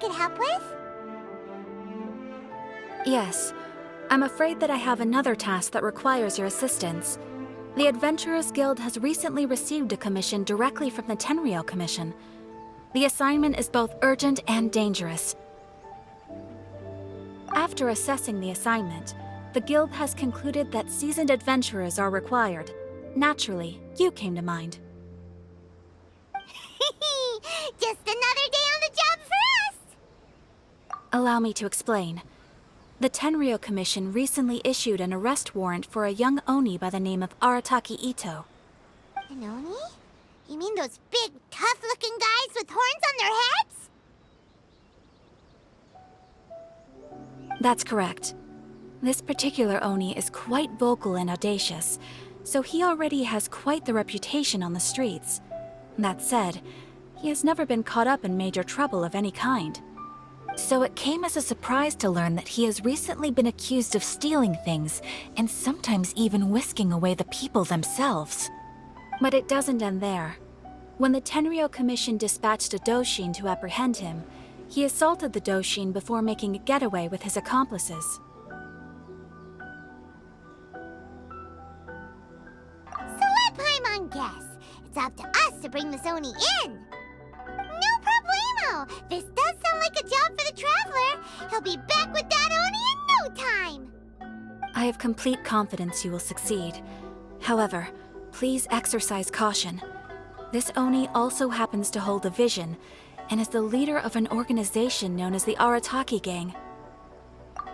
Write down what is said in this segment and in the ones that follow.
could help with? Yes. I'm afraid that I have another task that requires your assistance. The Adventurers Guild has recently received a commission directly from the Tenryou Commission. The assignment is both urgent and dangerous. After assessing the assignment, the Guild has concluded that seasoned adventurers are required. Naturally, you came to mind. Just another day on the job for us! Allow me to explain. The Tenryou Commission recently issued an arrest warrant for a young Oni by the name of Arataki Itto. An Oni? You mean those big, tough-looking guys with horns on their heads? That's correct. This particular Oni is quite vocal and audacious, so he already has quite the reputation on the streets. That said, he has never been caught up in major trouble of any kind. So it came as a surprise to learn that he has recently been accused of stealing things, and sometimes even whisking away the people themselves. But it doesn't end there. When the Tenryou Commission dispatched a Doshin to apprehend him, he assaulted the Doshin before making a getaway with his accomplices. So let Paimon guess. It's up to us to bring this Oni in. No problemo! This does sound like a job for the Traveler. He'll be back with that Oni in no time! I have complete confidence you will succeed. However, please exercise caution. This Oni also happens to hold a vision, and is the leader of an organization known as the Arataki Gang. On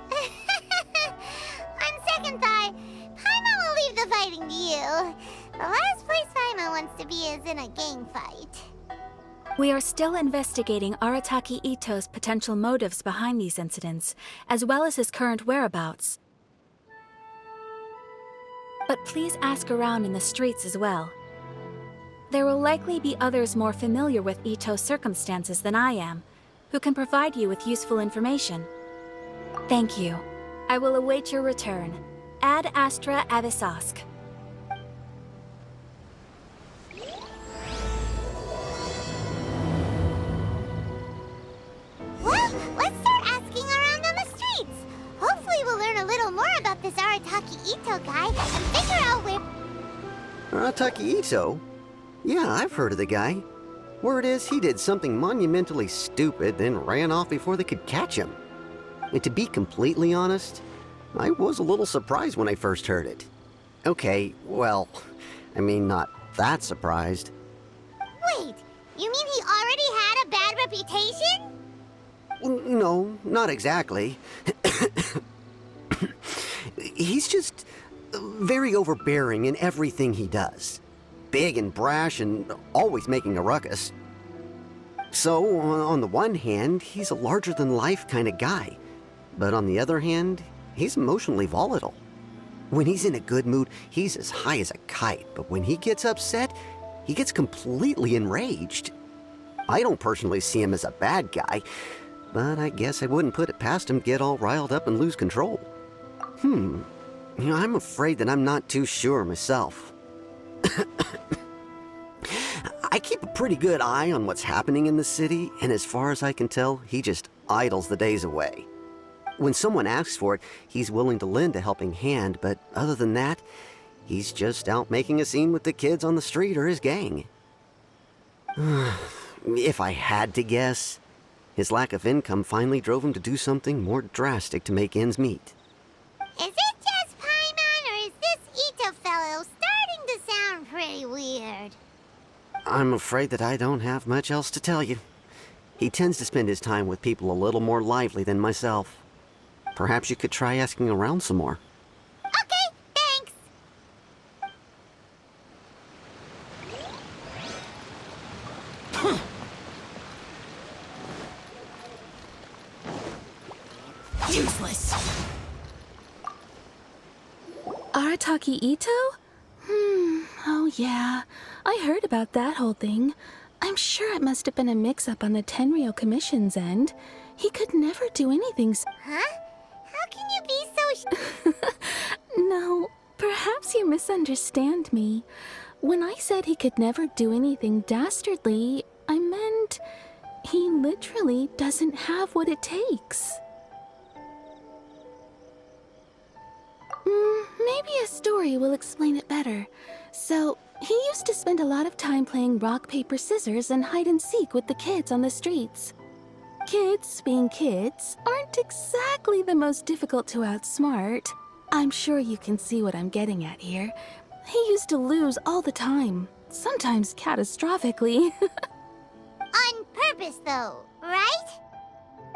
second thought, Paimon will leave the fighting to you. The last place Paimon wants to be is in a gang fight. We are still investigating Arataki Itto's potential motives behind these incidents, as well as his current whereabouts. But please ask around in the streets as well. There will likely be others more familiar with Itto's circumstances than I am, who can provide you with useful information. Thank you. I will await your return. Ad Astra Avisask. Well, let's start asking around on the streets. Hopefully we'll learn a little more about this Arataki Itto guy and figure out where... Arataki Itto? Yeah, I've heard of the guy. Word is he did something monumentally stupid, then ran off before they could catch him. And to be completely honest, I was a little surprised when I first heard it. Okay, well, I mean, not that surprised. Wait, you mean he already had a bad reputation? No, not exactly. He's just very overbearing in everything he does. Big and brash and always making a ruckus. So, on the one hand, he's a larger-than-life kind of guy. But on the other hand, he's emotionally volatile. When he's in a good mood, he's as high as a kite. But when he gets upset, he gets completely enraged. I don't personally see him as a bad guy, but I guess I wouldn't put it past him to get all riled up and lose control. I'm afraid that I'm not too sure myself. I keep a pretty good eye on what's happening in the city, and as far as I can tell, he just idles the days away. When someone asks for it, he's willing to lend a helping hand, but other than that, he's just out making a scene with the kids on the street or his gang. If I had to guess, his lack of income finally drove him to do something more drastic to make ends meet. Is it just Paimon, or is this Itto fellow starting to sound pretty weird? I'm afraid that I don't have much else to tell you. He tends to spend his time with people a little more lively than myself. Perhaps you could try asking around some more. Okay, thanks! Useless. Arataki Itto? Oh yeah. I heard about that whole thing. I'm sure it must have been a mix-up on the Tenryou Commission's end. He could never do anything Huh? How can you be so No, perhaps you misunderstand me. When I said he could never do anything dastardly, I meant he literally doesn't have what it takes. Maybe a story will explain it better. So, he used to spend a lot of time playing rock, paper, scissors and hide and seek with the kids on the streets. Kids, being kids, aren't exactly the most difficult to outsmart. I'm sure you can see what I'm getting at here. He used to lose all the time, sometimes catastrophically. On purpose, though, right?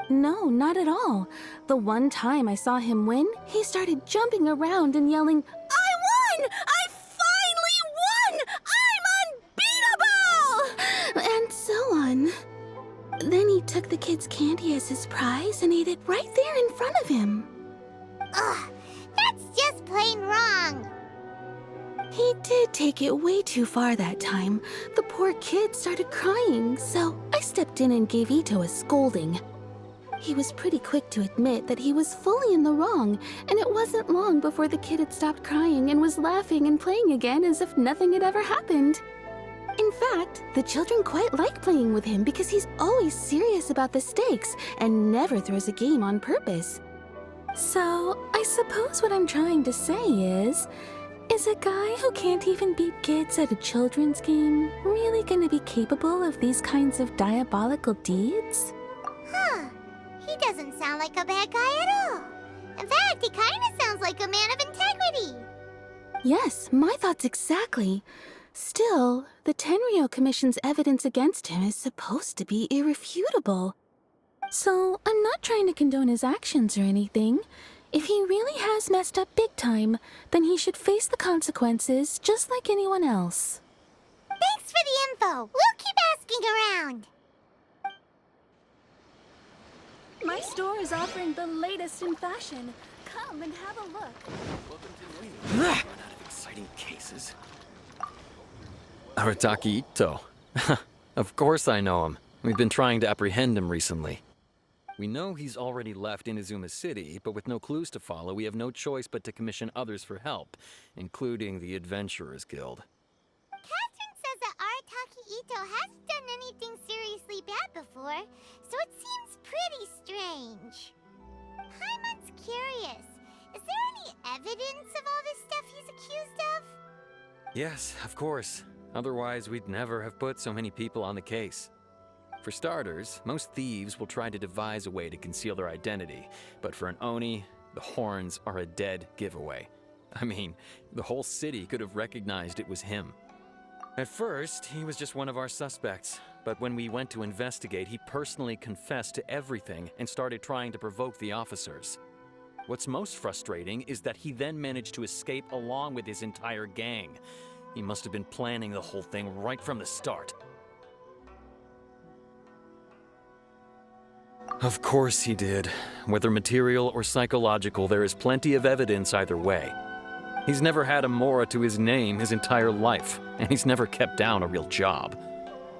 No, not at all. The one time I saw him win, he started jumping around and yelling, "I won! I finally won! I'm unbeatable!" And so on. Then he took the kid's candy as his prize and ate it right there in front of him. Ugh, that's just plain wrong. He did take it way too far that time. The poor kid started crying, so I stepped in and gave Itto a scolding. He was pretty quick to admit that he was fully in the wrong, and it wasn't long before the kid had stopped crying and was laughing and playing again as if nothing had ever happened. In fact, the children quite like playing with him because he's always serious about the stakes and never throws a game on purpose. So, I suppose what I'm trying to say is a guy who can't even beat kids at a children's game really gonna be capable of these kinds of diabolical deeds? Huh. He doesn't sound like a bad guy at all. In fact, he kind of sounds like a man of integrity. Yes, my thoughts exactly. Still, the Tenryou Commission's evidence against him is supposed to be irrefutable. So, I'm not trying to condone his actions or anything. If he really has messed up big time, then he should face the consequences just like anyone else. Thanks for the info. We'll keep asking around. My store is offering the latest in fashion. Come and have a look. Run out of exciting cases. Arataki Itto. Of course I know him. We've been trying to apprehend him recently. We know he's already left Inazuma City, but with no clues to follow, we have no choice but to commission others for help, including the Adventurers Guild. Catherine says that Arataki Itto hasn't done anything seriously bad before, so it seems pretty strange. Paimon's curious. Is there any evidence of all this stuff he's accused of? Yes, of course. Otherwise, we'd never have put so many people on the case. For starters, most thieves will try to devise a way to conceal their identity, but for an Oni, the horns are a dead giveaway. I mean, the whole city could have recognized it was him. At first, he was just one of our suspects, but when we went to investigate, he personally confessed to everything and started trying to provoke the officers. What's most frustrating is that he then managed to escape along with his entire gang. He must have been planning the whole thing right from the start. Of course he did. Whether material or psychological, there is plenty of evidence either way. He's never had a Mora to his name his entire life, and he's never kept down a real job.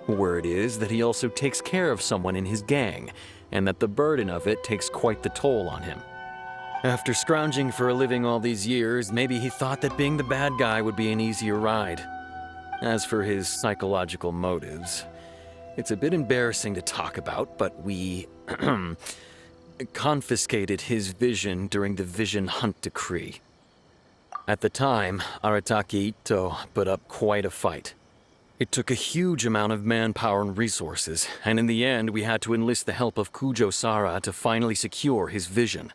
Word is that he also takes care of someone in his gang, and that the burden of it takes quite the toll on him. After scrounging for a living all these years, maybe he thought that being the bad guy would be an easier ride. As for his psychological motives, it's a bit embarrassing to talk about, but we confiscated his vision during the Vision Hunt Decree. At the time, Arataki Itto put up quite a fight. It took a huge amount of manpower and resources, and in the end we had to enlist the help of Kujo Sara to finally secure his vision.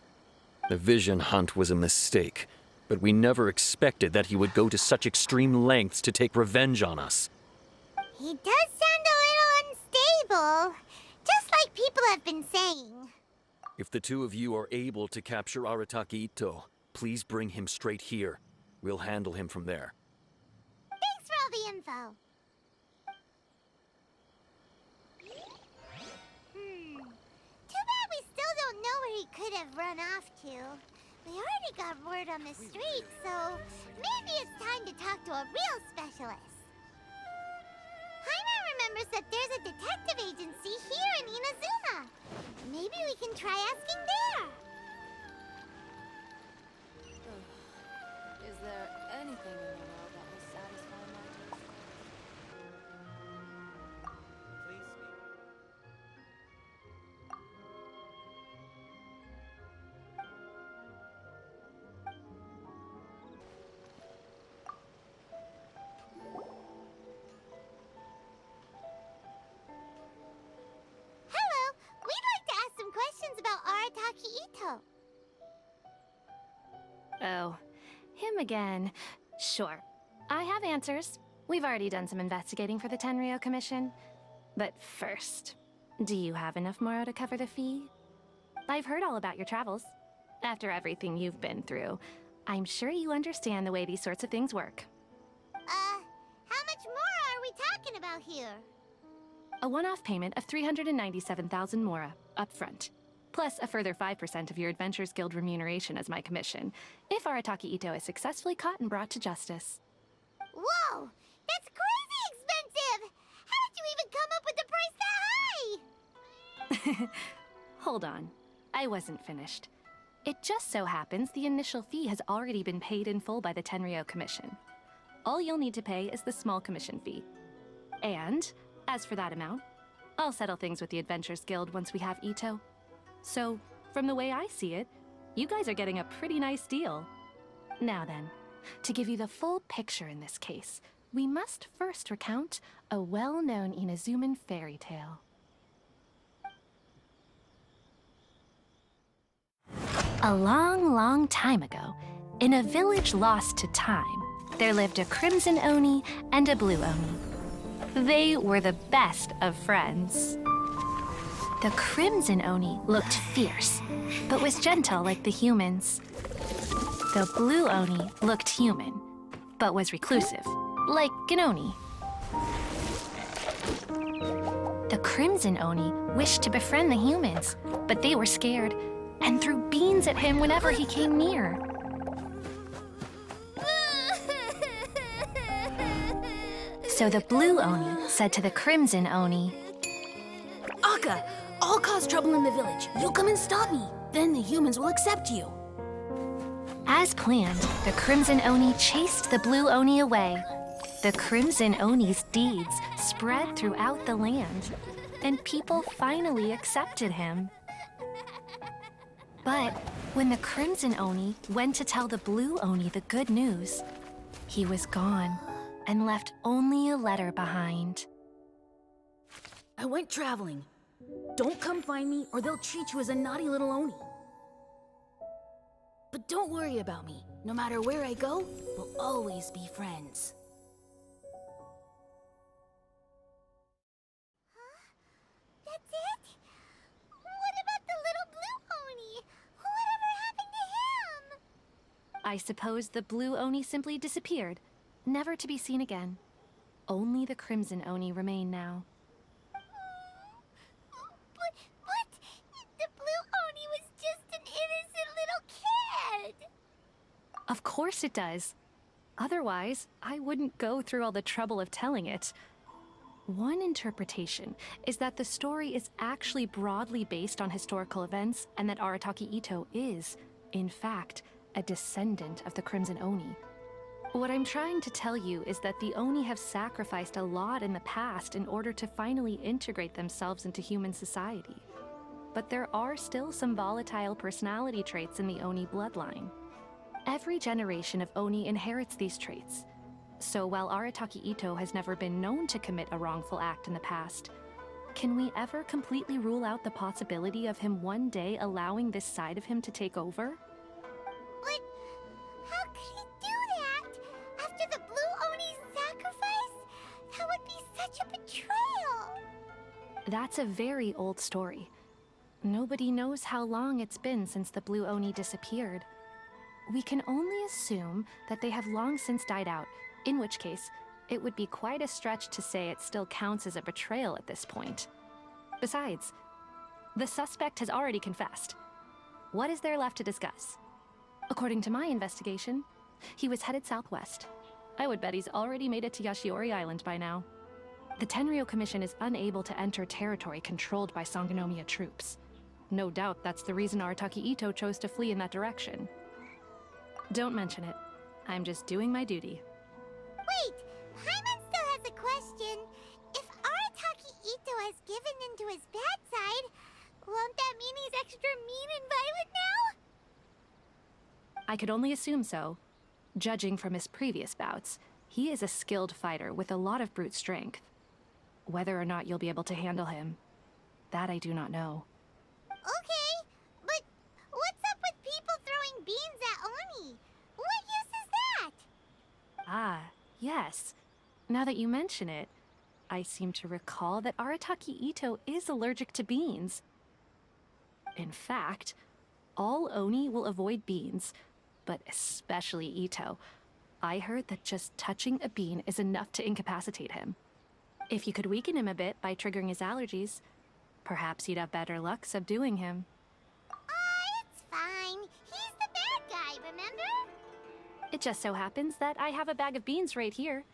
The Vision Hunt was a mistake, but we never expected that he would go to such extreme lengths to take revenge on us. He does sound a little unstable, just like people have been saying. If the two of you are able to capture Arataki Itto, please bring him straight here. We'll handle him from there. Thanks for all the info. Too bad we still don't know where he could have run off to. We already got word on the street, so maybe it's time to talk to a real specialist. Paimon remembers that there's a detective agency here in Inazuma. Maybe we can try asking there. Is there anything in the world that will satisfy my taste? Please speak. about Arataki Itto? Oh, him again. Sure. I have answers. We've already done some investigating for the Tenryo Commission. But first, do you have enough Moro to cover the fee? I've heard all about your travels. After everything you've been through, I'm sure you understand the way these sorts of things work. How much more are we talking about here? A one-off payment of 397,000 Mora, up front. Plus a further 5% of your Adventures Guild remuneration as my commission, if Arataki Itto is successfully caught and brought to justice. Whoa! That's crazy expensive! How did you even come up with the price that high? Hold on. I wasn't finished. It just so happens the initial fee has already been paid in full by the Tenryo Commission. All you'll need to pay is the small commission fee. And, as for that amount, I'll settle things with the Adventures Guild once we have Itto. So, from the way I see it, you guys are getting a pretty nice deal. Now then, to give you the full picture in this case, we must first recount a well-known Inazuman fairy tale. A long, long time ago, in a village lost to time, there lived a crimson Oni and a blue Oni. They were the best of friends. The crimson Oni looked fierce, but was gentle like the humans. The blue Oni looked human, but was reclusive, like an Oni. The crimson Oni wished to befriend the humans, but they were scared and threw beans at him whenever he came near. So the blue Oni said to the crimson Oni, Akka, I'll cause trouble in the village. You come and stop me. Then the humans will accept you. As planned, the crimson Oni chased the blue Oni away. The crimson Oni's deeds spread throughout the land, and people finally accepted him. But when the crimson Oni went to tell the blue Oni the good news, he was gone and left only a letter behind. I went traveling. Don't come find me or they'll treat you as a naughty little Oni. But don't worry about me. No matter where I go, we'll always be friends. That's it? What about the little blue Oni? Whatever happened to him? I suppose the blue Oni simply disappeared, never to be seen again. Only the crimson Oni remain now. But the blue Oni was just an innocent little kid. Of course it does. Otherwise, I wouldn't go through all the trouble of telling it. One interpretation is that the story is actually broadly based on historical events and that Arataki Itto is, in fact, a descendant of the Crimson Oni. What I'm trying to tell you is that the Oni have sacrificed a lot in the past in order to finally integrate themselves into human society. But there are still some volatile personality traits in the Oni bloodline. Every generation of Oni inherits these traits. So while Arataki Itto has never been known to commit a wrongful act in the past, can we ever completely rule out the possibility of him one day allowing this side of him to take over? But how could he do that? After the blue Oni's sacrifice? That would be such a betrayal. That's a very old story. Nobody knows how long it's been since the blue Oni disappeared. We can only assume that they have long since died out, in which case, it would be quite a stretch to say it still counts as a betrayal at this point. Besides, the suspect has already confessed. What is there left to discuss? According to my investigation, he was headed southwest. I would bet he's already made it to Yashiori Island by now. The Tenryo Commission is unable to enter territory controlled by Sangonomiya troops. No doubt that's the reason Arataki Itto chose to flee in that direction. Don't mention it. I'm just doing my duty. Wait, Paimon still has a question. If Arataki Itto has given in to his bad side, won't that mean he's extra mean and violent now? I could only assume so. Judging from his previous bouts, he is a skilled fighter with a lot of brute strength. Whether or not you'll be able to handle him, that I do not know. Okay, Ah, yes. Now that you mention it, I seem to recall that Arataki Itto is allergic to beans. In fact, all Oni will avoid beans, but especially Itto. I heard that just touching a bean is enough to incapacitate him. If you could weaken him a bit by triggering his allergies, perhaps you'd have better luck subduing him. It's fine. He's the bad guy, remember? It just so happens that I have a bag of beans right here.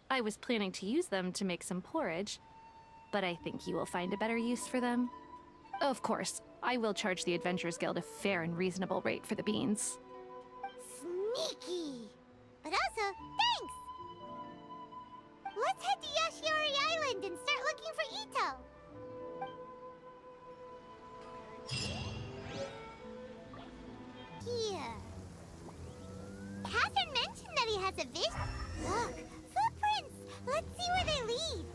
I was planning to use them to make some porridge, but I think you will find a better use for them. Of course, I will charge the Adventurers Guild a fair and reasonable rate for the beans. Sneaky. But also, thanks! Let's head to Yashiori Island and start looking for Itto. Here. Catherine mentioned that he has a vision. Look, footprints! Let's see where they lead.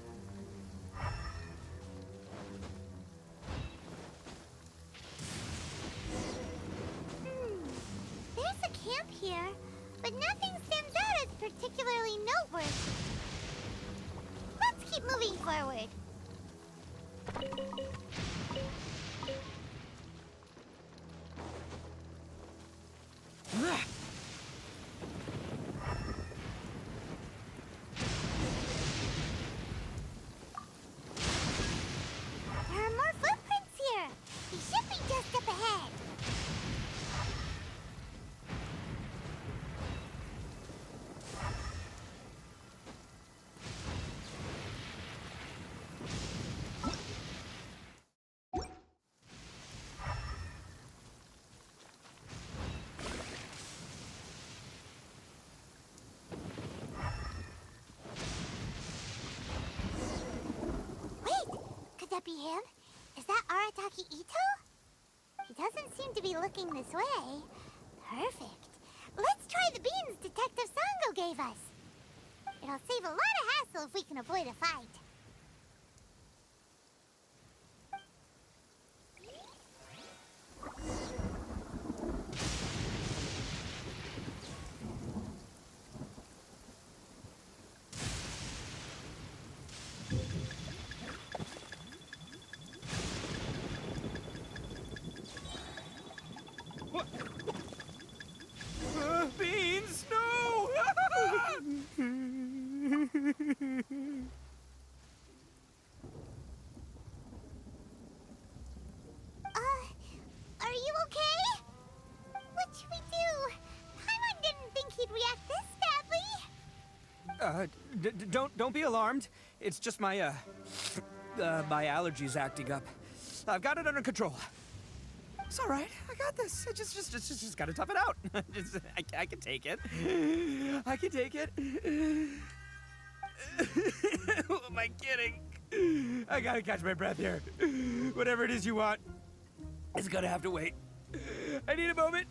There's a camp here, but nothing stands out as particularly noteworthy. Let's keep moving forward. There are more footprints here. He should be just up ahead. Wait! Could that be him? Is that Arataki Itto? He doesn't seem to be looking this way. Perfect. Let's try the beans Detective Sango gave us. It'll save a lot of hassle if we can avoid a fight. Beans, no! Are you okay? What should we do? Paimon didn't think he'd react this badly. Don't be alarmed. It's just my my allergies acting up. I've got it under control. It's all right. I got this. I just gotta tough it out. I can take it. I can take it. Who am I kidding? I gotta catch my breath here. Whatever it is you want, it's gonna have to wait. I need a moment.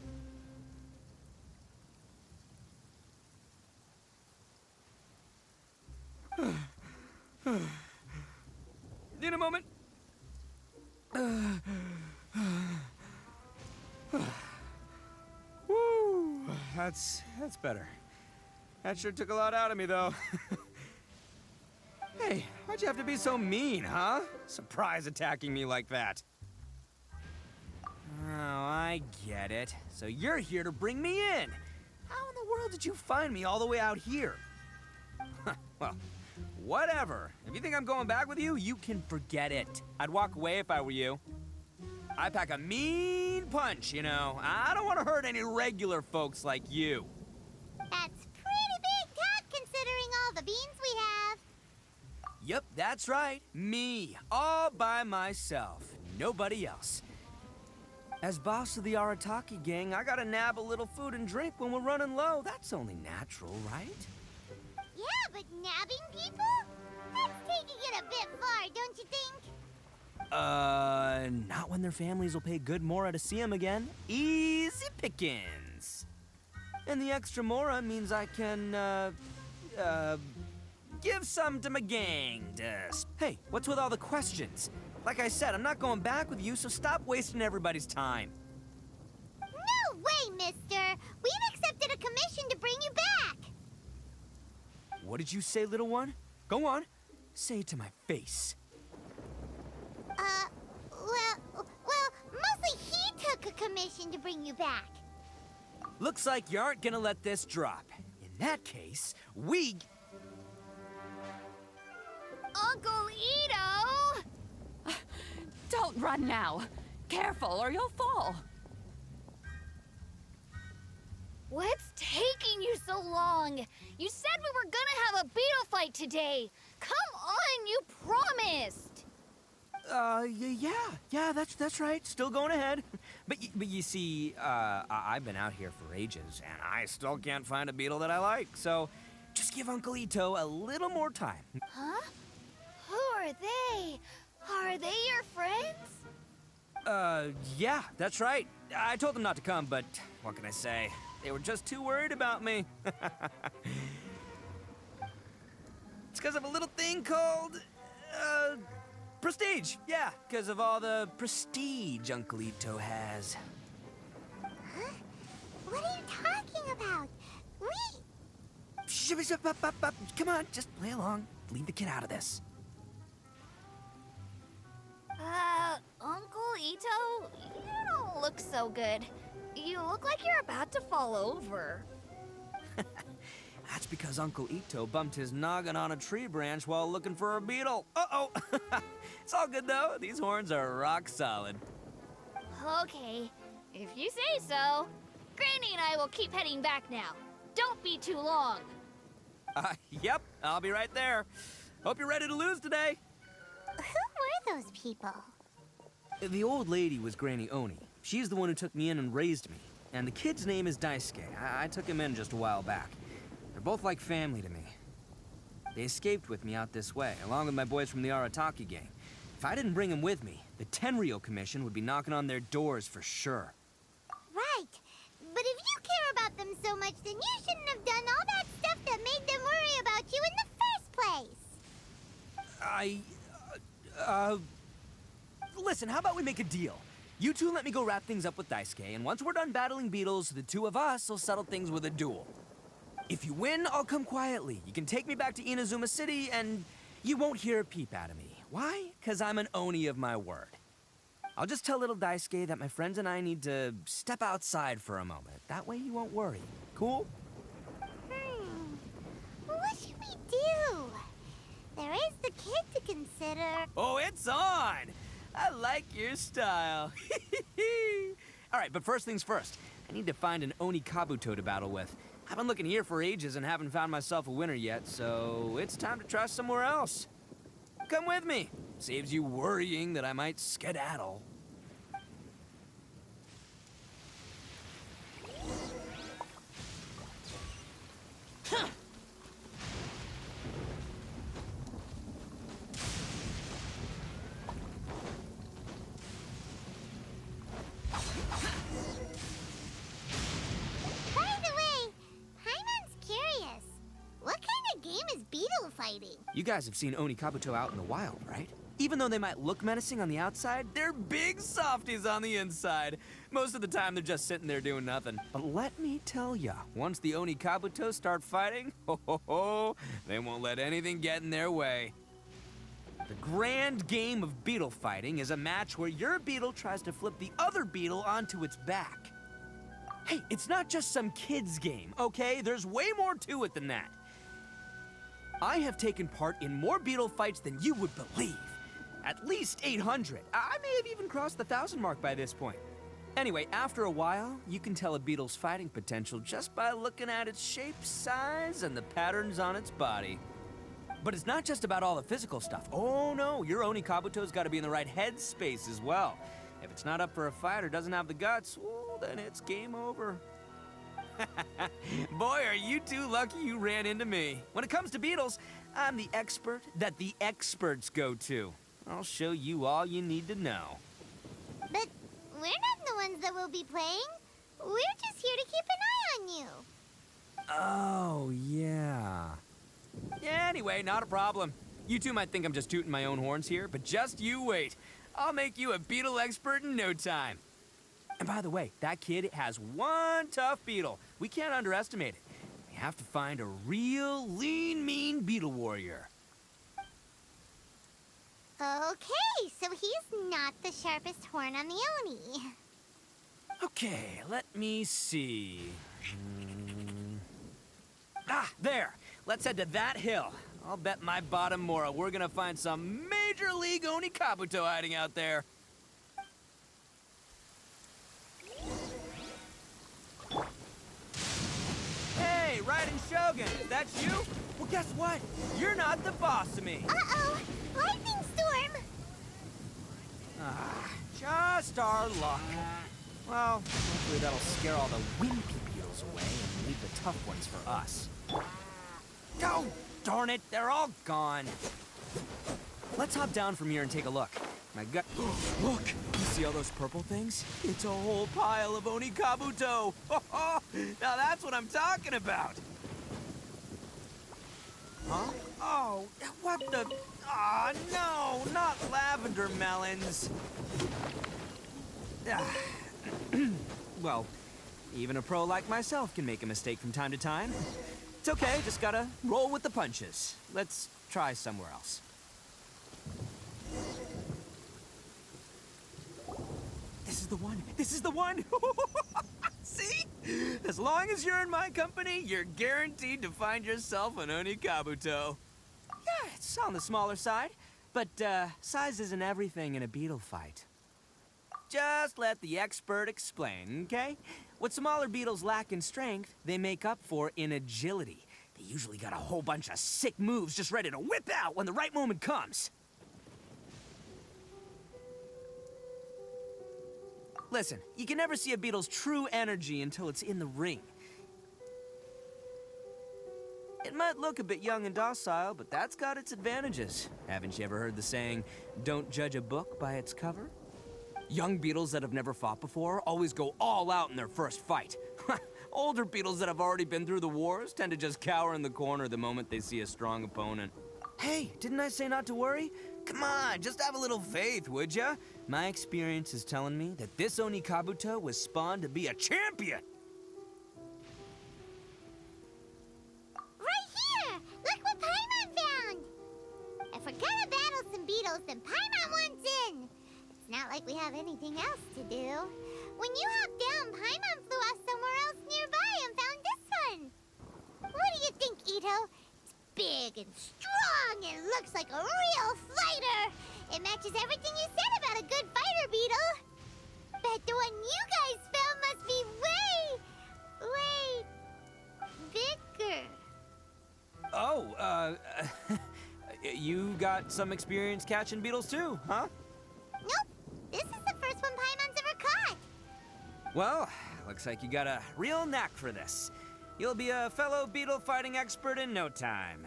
Need a moment. Woo, that's better. That sure took a lot out of me, though. Hey, why'd you have to be so mean, huh? Surprise attacking me like that. Oh, I get it. So you're here to bring me in. How in the world did you find me all the way out here? Well, whatever. If you think I'm going back with you, you can forget it. I'd walk away if I were you. I pack a mean punch, you know. I don't want to hurt any regular folks like you. That's pretty big talk considering all the beans we have. Yep, that's right. Me, all by myself. Nobody else. As boss of the Arataki gang, I gotta nab a little food and drink when we're running low. That's only natural, right? Yeah, but nabbing people? That's taking it a bit far, don't you think? Not when their families will pay good mora to see them again. Easy pickings. And the extra mora means I can, give some to my gang to... Hey, what's with all the questions? Like I said, I'm not going back with you, so stop wasting everybody's time. No way, mister! We've accepted a commission to bring you back! What did you say, little one? Go on. Say it to my face. Well, mostly he took a commission to bring you back. Looks like you aren't gonna let this drop. In that case, we... Uncle Itto! Don't run now. Careful or you'll fall. What's taking you so long? You said we were gonna have a beetle fight today. Come on, you promised. Yeah, that's right. Still going ahead. But you see, I've been out here for ages, and I still can't find a beetle that I like. So, just give Uncle Itto a little more time. Huh? Who are they? Are they your friends? Yeah, that's right. I told them not to come, but what can I say? They were just too worried about me. It's because of a little thing called, prestige. Yeah, because of all the prestige Uncle Itto has. Huh? What are you talking about? Come on, just play along. Leave the kid out of this. Uncle Itto, you don't look so good. You look like you're about to fall over. That's because Uncle Itto bumped his noggin on a tree branch while looking for a beetle. Uh-oh. It's all good, though. These horns are rock solid. Okay, if you say so. Granny and I will keep heading back now. Don't be too long. Yep, I'll be right there. Hope you're ready to lose today. Who were those people? The old lady was Granny Oni. She's the one who took me in and raised me. And the kid's name is Daisuke. I took him in just a while back. They're both like family to me. They escaped with me out this way, along with my boys from the Arataki gang. If I didn't bring them with me, the Tenryou Commission would be knocking on their doors for sure. Right. But if you care about them so much, then you shouldn't have done all that stuff that made them worry about you in the first place. Listen, how about we make a deal? You two let me go wrap things up with Daisuke, and once we're done battling beetles, the two of us will settle things with a duel. If you win, I'll come quietly. You can take me back to Inazuma City, and you won't hear a peep out of me. Why? 'Cause I'm an Oni of my word. I'll just tell little Daisuke that my friends and I need to step outside for a moment. That way you won't worry. Cool? What should we do? There is the kid to consider. Oh, it's on! I like your style. All right, but first things first. I need to find an Oni Kabuto to battle with. I've been looking here for ages and haven't found myself a winner yet, so it's time to try somewhere else. Come with me. Saves you worrying that I might skedaddle. Huh. You guys have seen Oni Kabuto out in the wild, right? Even though they might look menacing on the outside, they're big softies on the inside. Most of the time, they're just sitting there doing nothing. But let me tell ya, once the Oni Kabuto start fighting, they won't let anything get in their way. The grand game of beetle fighting is a match where your beetle tries to flip the other beetle onto its back. Hey, it's not just some kid's game, okay? There's way more to it than that. I have taken part in more beetle fights than you would believe. At least 800. I may have even crossed the 1,000 mark by this point. Anyway, after a while, you can tell a beetle's fighting potential just by looking at its shape, size, and the patterns on its body. But it's not just about all the physical stuff. Oh no, your Oni Kabuto's gotta be in the right headspace as well. If it's not up for a fight or doesn't have the guts, well, then it's game over. Boy, are you two lucky you ran into me. When it comes to beetles, I'm the expert that the experts go to. I'll show you all you need to know. But we're not the ones that will be playing. We're just here to keep an eye on you. Oh, yeah. Anyway, not a problem. You two might think I'm just tooting my own horns here, but just you wait. I'll make you a beetle expert in no time. And by the way, that kid has one tough beetle. We can't underestimate it. You have to find a real lean, mean beetle warrior. Okay, so he's not the sharpest horn on the Oni. Okay, let me see. Ah, there! Let's head to that hill. I'll bet my bottom Mora we're gonna find some Major League Oni Kabuto hiding out there. Hey, Riding Shogun, is that you? Well, guess what? You're not the boss of me. Uh-oh! Lightning storm! Ah, just our luck. Well, hopefully that'll scare all the wimpy beetles away and leave the tough ones for us. Oh, darn it, they're all gone. Let's hop down from here and take a look. My gut. Look! You see all those purple things? It's a whole pile of Oni Kabuto! Now that's what I'm talking about! Huh? Oh, what the... Ah, no! Not lavender melons! Well, even a pro like myself can make a mistake from time to time. It's okay, just gotta roll with the punches. Let's try somewhere else. This is the one! This is the one! See? As long as you're in my company, you're guaranteed to find yourself an Oni Kabuto. Yeah, it's on the smaller side, but size isn't everything in a beetle fight. Just let the expert explain, okay? What smaller beetles lack in strength, they make up for in agility. They usually got a whole bunch of sick moves just ready to whip out when the right moment comes. Listen, you can never see a beetle's true energy until it's in the ring. It might look a bit young and docile, but that's got its advantages. Haven't you ever heard the saying, don't judge a book by its cover? Young beetles that have never fought before always go all out in their first fight. Older beetles that have already been through the wars tend to just cower in the corner the moment they see a strong opponent. Hey, didn't I say not to worry? Come on, just have a little faith, would ya? My experience is telling me that this Oni Kabuto was spawned to be a champion! Right here! Look what Paimon found! If we're gonna battle some beetles, then Paimon wants in! It's not like we have anything else to do. When you hopped down, Paimon flew off somewhere else nearby and found this one! What do you think, Itto? It's big and strong and looks like a real fighter! It matches everything you said about a good fighter beetle! Bet the one you guys found must be way bigger. Oh, you got some experience catching beetles too, huh? Nope. This is the first one Paimon's ever caught. Well, looks like you got a real knack for this. You'll be a fellow beetle fighting expert in no time.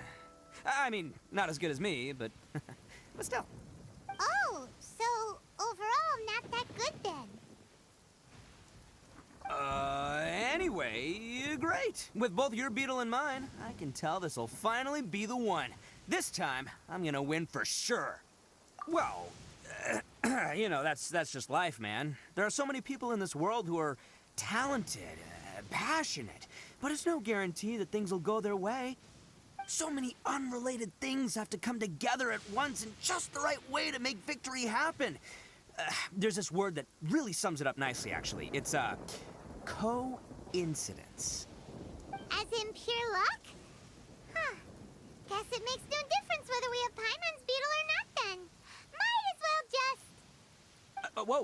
I mean, not as good as me, but still. Oh, so overall not that good then. Anyway, great. With both your beetle and mine, I can tell this'll finally be the one. This time, I'm gonna win for sure. Well, you know, that's just life, man. There are so many people in this world who are talented, passionate, but it's no guarantee that things will go their way. So many unrelated things have to come together at once in just the right way to make victory happen. There's this word that really sums it up nicely, actually. It's, coincidence. As in pure luck? Huh. Guess it makes no difference whether we have Paimon's beetle or not then. Might as well just... Whoa.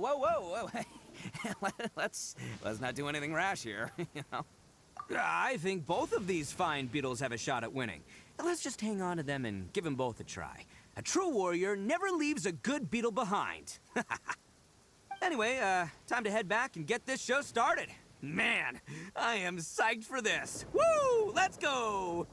Let's not do anything rash here, you know? I think both of these fine beetles have a shot at winning. Let's just hang on to them and give them both a try. A true warrior never leaves a good beetle behind. Anyway, time to head back and get this show started. Man, I am psyched for this. Woo! Let's go!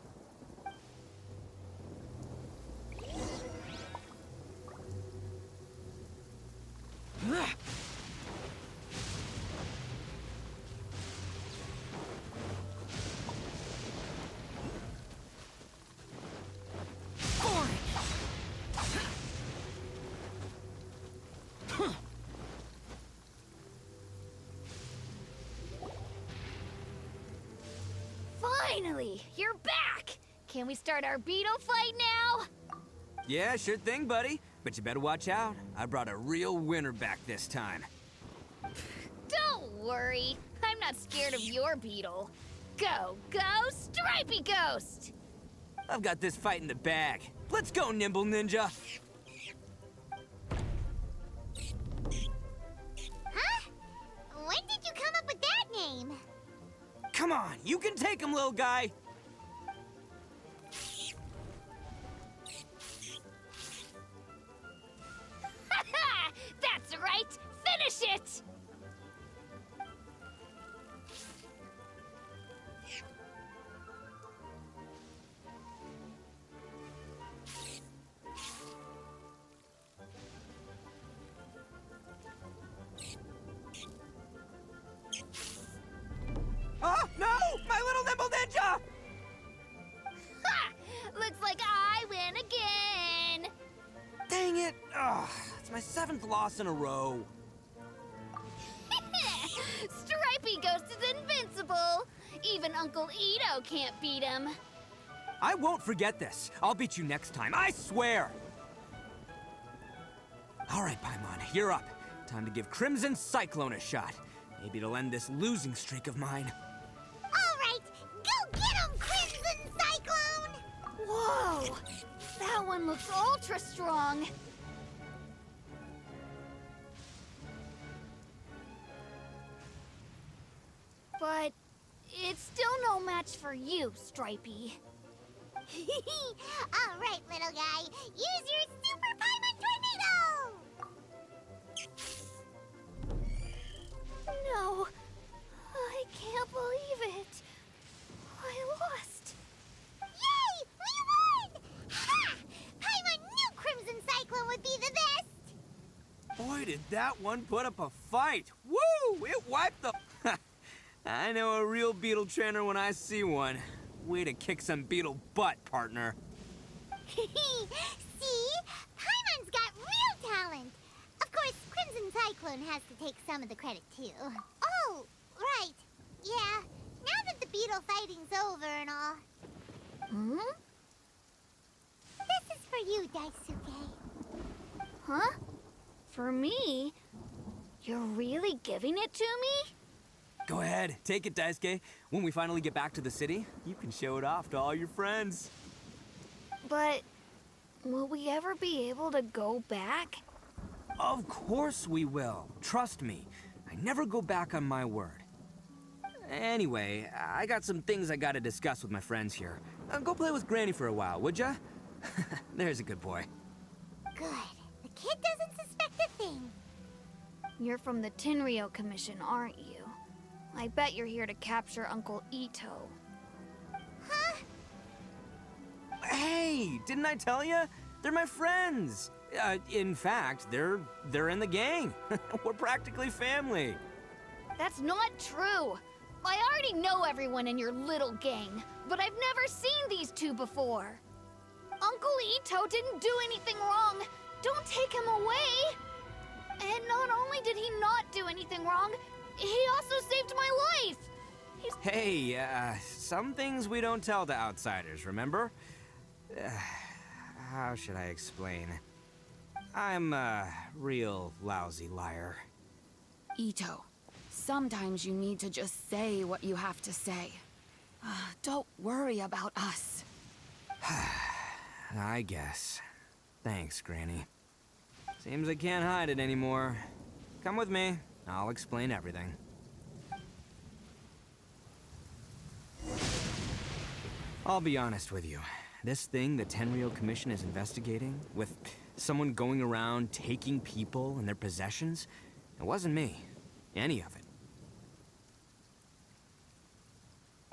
Finally! Finally! You're back! Can we start our beetle fight now? Yeah, sure thing, buddy. But you better watch out. I brought a real winner back this time. Don't worry. I'm not scared of your beetle. Go, Stripey Ghost! I've got this fight in the bag. Let's go, Nimble Ninja! Huh? When did you come up with that name? Come on, you can take him, little guy! That's right! Finish it! Oh, no! My little Nimble Ninja! Ha! Looks like I win again! Dang it! Ugh, it's my 7th loss in a row. Stripey Ghost is invincible! Even Uncle Itto can't beat him. I won't forget this. I'll beat you next time, I swear! All right, Paimon, you're up. Time to give Crimson Cyclone a shot. Maybe it'll end this losing streak of mine. All right, go get him, Crimson Cyclone! Whoa! That one looks ultra strong. But it's still no match for you, Stripey. All right, little guy, use your Super Paimon Tornado! No, I can't believe it. I lost. Yay! We won! Ha! Paimon knew Crimson Cyclone would be the best! Boy, did that one put up a fight. Woo! It wiped the... I know a real beetle trainer when I see one. Way to kick some beetle butt, partner. See? Paimon's got real talent! Of course, Crimson Cyclone has to take some of the credit, too. Oh, right. Yeah, now that the beetle fighting's over and all. Hmm? This is for you, Daisuke. Huh? For me? You're really giving it to me? Go ahead, take it, Daisuke. When we finally get back to the city, you can show it off to all your friends. But will we ever be able to go back? Of course we will. Trust me. I never go back on my word. Anyway, I got some things I gotta discuss with my friends here. Go play with Granny for a while, would ya? There's a good boy. Good. The kid doesn't suspect a thing. You're from the Tenryou Commission, aren't you? I bet you're here to capture Uncle Itto. Huh? Hey, didn't I tell you? They're my friends. In fact, they're in the gang. We're practically family. That's not true. I already know everyone in your little gang, but I've never seen these two before. Uncle Itto didn't do anything wrong. Don't take him away. And not only did he not do anything wrong, he also saved my life. Hey, some things we don't tell to outsiders, remember? How should I explain? I'm a real lousy liar. Itto, sometimes you need to just say what you have to say. Don't worry about us. I guess. Thanks, Granny. Seems I can't hide it anymore. Come with me. I'll explain everything. I'll be honest with you. This thing the Tenryou Commission is investigating, with someone going around taking people and their possessions, it wasn't me. Any of it.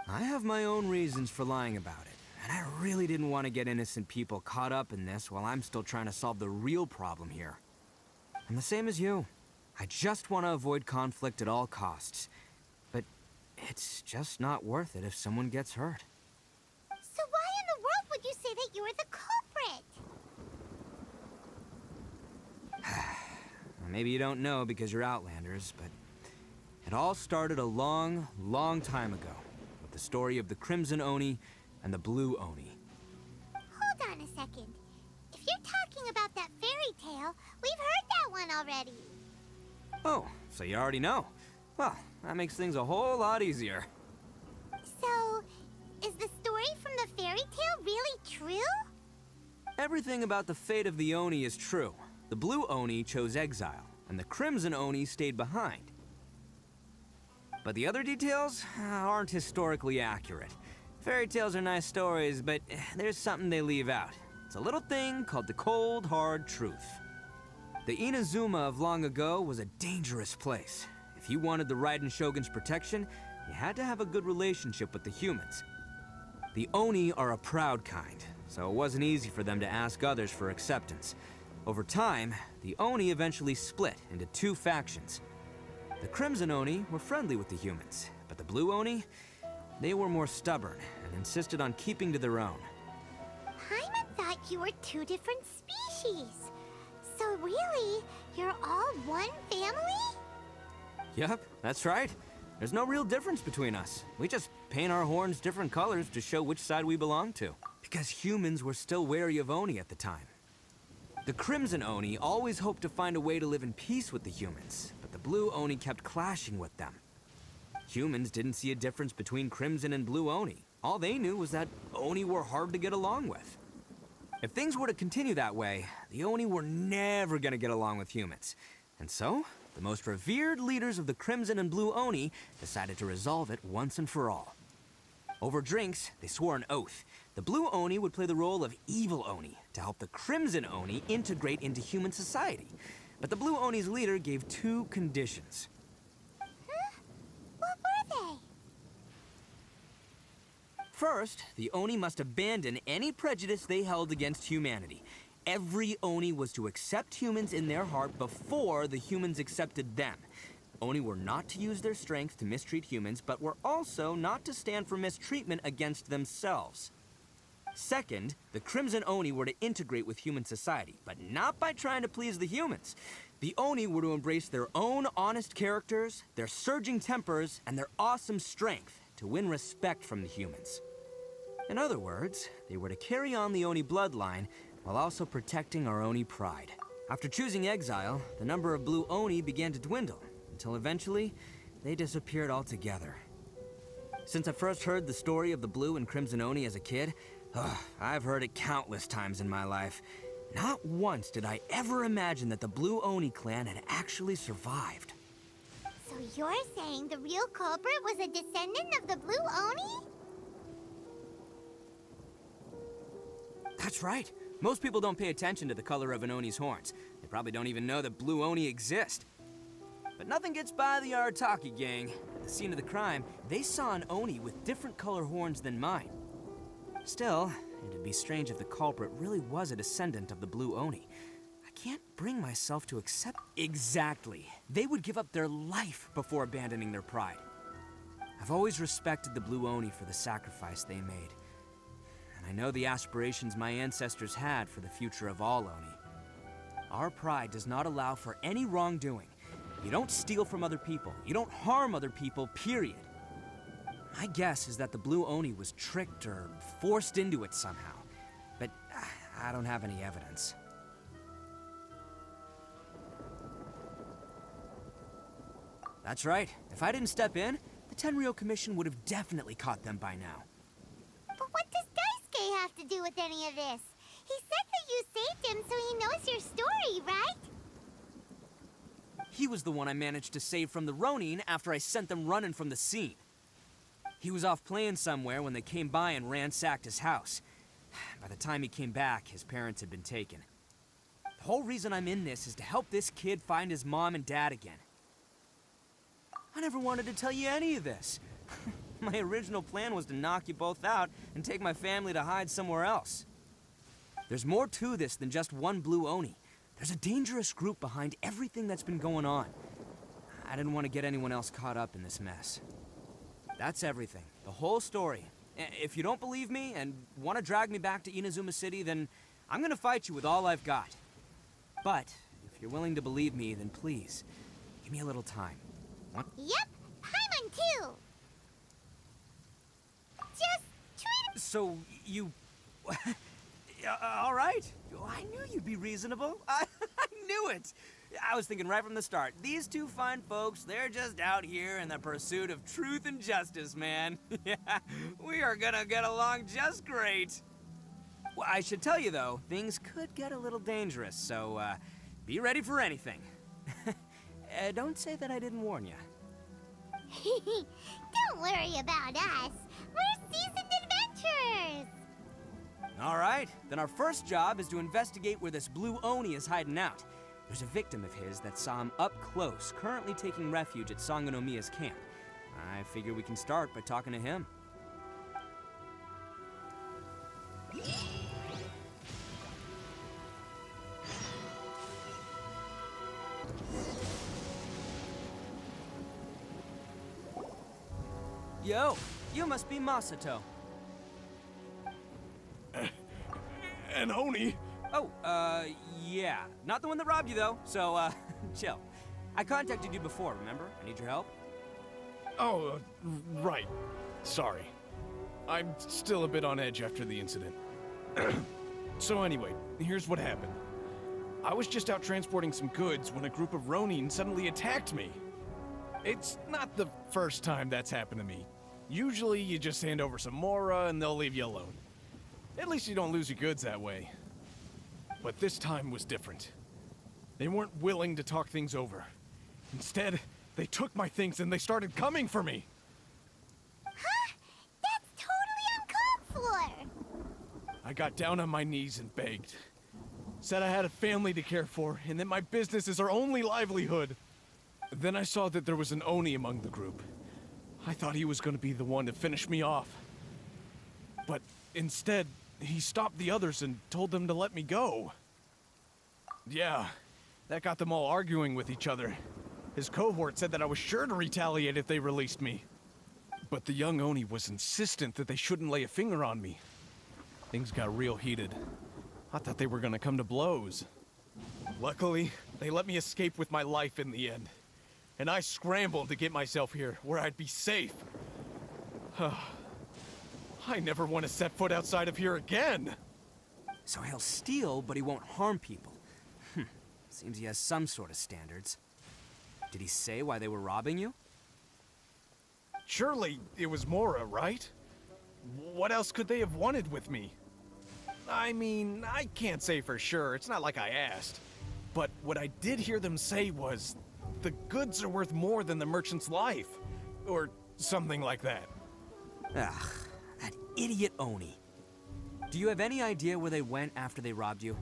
I have my own reasons for lying about it, and I really didn't want to get innocent people caught up in this while I'm still trying to solve the real problem here. I'm the same as you. I just want to avoid conflict at all costs. But it's just not worth it if someone gets hurt. So why in the world would you say that you were the culprit? Maybe you don't know because you're Outlanders, but it all started a long, long time ago with the the story of the Crimson Oni and the Blue Oni. Hold on a second. If you're talking about that fairy tale, we've heard that one already. Oh, so you already know. Well, that makes things a whole lot easier. So, is the story from the fairy tale really true? Everything about the fate of the Oni is true. The Blue Oni chose exile, and the Crimson Oni stayed behind. But the other details aren't historically accurate. Fairy tales are nice stories, but there's something they leave out. It's a little thing called the cold, hard truth. The Inazuma of long ago was a dangerous place. If you wanted the Raiden Shogun's protection, you had to have a good relationship with the humans. The Oni are a proud kind, so it wasn't easy for them to ask others for acceptance. Over time, the Oni eventually split into two factions. The Crimson Oni were friendly with the humans, but the Blue Oni, they were more stubborn and insisted on keeping to their own. Paimon thought you were two different species. So really, you're all one family? Yep, that's right. There's no real difference between us. We just paint our horns different colors to show which side we belong to. Because humans were still wary of Oni at the time. The Crimson Oni always hoped to find a way to live in peace with the humans, but the Blue Oni kept clashing with them. Humans didn't see a difference between Crimson and Blue Oni. All they knew was that Oni were hard to get along with. If things were to continue that way, the Oni were never gonna get along with humans. And so, the most revered leaders of the Crimson and Blue Oni decided to resolve it once and for all. Over drinks, they swore an oath. The Blue Oni would play the role of evil Oni to help the Crimson Oni integrate into human society. But the Blue Oni's leader gave two conditions. Huh? What were they? First, the Oni must abandon any prejudice they held against humanity. Every Oni was to accept humans in their heart before the humans accepted them. Oni were not to use their strength to mistreat humans, but were also not to stand for mistreatment against themselves. Second, the Crimson Oni were to integrate with human society, but not by trying to please the humans. The Oni were to embrace their own honest characters, their surging tempers, and their awesome strength to win respect from the humans. In other words, they were to carry on the Oni bloodline while also protecting our Oni pride. After choosing exile, the number of Blue Oni began to dwindle, until eventually, they disappeared altogether. Since I first heard the story of the Blue and Crimson Oni as a kid, I've heard it countless times in my life. Not once did I ever imagine that the Blue Oni clan had actually survived. So you're saying the real culprit was a descendant of the Blue Oni? That's right. Most people don't pay attention to the color of an Oni's horns. They probably don't even know that Blue Oni exist. But nothing gets by the Arataki gang. At the scene of the crime, they saw an Oni with different color horns than mine. Still, it'd be strange if the culprit really was a descendant of the Blue Oni. I can't bring myself to accept... Exactly. They would give up their life before abandoning their pride. I've always respected the Blue Oni for the sacrifice they made. And I know the aspirations my ancestors had for the future of all Oni. Our pride does not allow for any wrongdoing. You don't steal from other people. You don't harm other people, period. My guess is that the Blue Oni was tricked or forced into it somehow. But I don't have any evidence. That's right. If I didn't step in, the Tenryou Commission would have definitely caught them by now. But what does Daisuke have to do with any of this? He said that you saved him so he knows your story, right? He was the one I managed to save from the Ronin after I sent them running from the scene. He was off playing somewhere when they came by and ransacked his house. By the time he came back, his parents had been taken. The whole reason I'm in this is to help this kid find his mom and dad again. I never wanted to tell you any of this. My original plan was to knock you both out and take my family to hide somewhere else. There's more to this than just one Blue Oni. There's a dangerous group behind everything that's been going on. I didn't want to get anyone else caught up in this mess. That's everything. The whole story. If you don't believe me and want to drag me back to Inazuma City, then I'm gonna fight you with all I've got. But if you're willing to believe me, then please, give me a little time. What? Yep, Paimon too! just treat So, you... all right. I knew you'd be reasonable. I knew it. I was thinking right from the start. These two fine folks, they're just out here in the pursuit of truth and justice, man. Yeah, we are gonna get along just great. Well, I should tell you, though, things could get a little dangerous, so be ready for anything. Don't say that I didn't warn you. Don't worry about us. We're seasoned adventurers. All right, then our first job is to investigate where this blue Oni is hiding out. There's a victim of his that saw him up close, currently taking refuge at Sangonomiya's camp. I figure we can start by talking to him. Yo, you must be Masato. An Oni? Oh, yeah. Not the one that robbed you, though, so, chill. I contacted you before, remember? I need your help. Oh, right. Sorry. I'm still a bit on edge after the incident. So anyway, here's what happened. I was just out transporting some goods when a group of Ronin suddenly attacked me. It's not the first time that's happened to me. Usually you just hand over some Mora and they'll leave you alone. At least you don't lose your goods that way. But this time was different. They weren't willing to talk things over. Instead, they took my things and they started coming for me. Huh? That's totally uncalled for. I got down on my knees and begged. Said I had a family to care for and that my business is our only livelihood. Then I saw that there was an Oni among the group. I thought he was going to be the one to finish me off. But instead, he stopped the others and told them to let me go. Yeah, that got them all arguing with each other. His cohort said that I was sure to retaliate if they released me. But the young Oni was insistent that they shouldn't lay a finger on me. Things got real heated. I thought they were gonna come to blows. Luckily, they let me escape with my life in the end. And I scrambled to get myself here, where I'd be safe. I never want to set foot outside of here again! So he'll steal, but he won't harm people. Seems he has some sort of standards. Did he say why they were robbing you? Surely it was Mora, right? What else could they have wanted with me? I mean, I can't say for sure, it's not like I asked. But what I did hear them say was, the goods are worth more than the merchant's life. Or something like that. Ugh, that idiot Oni. Do you have any idea where they went after they robbed you?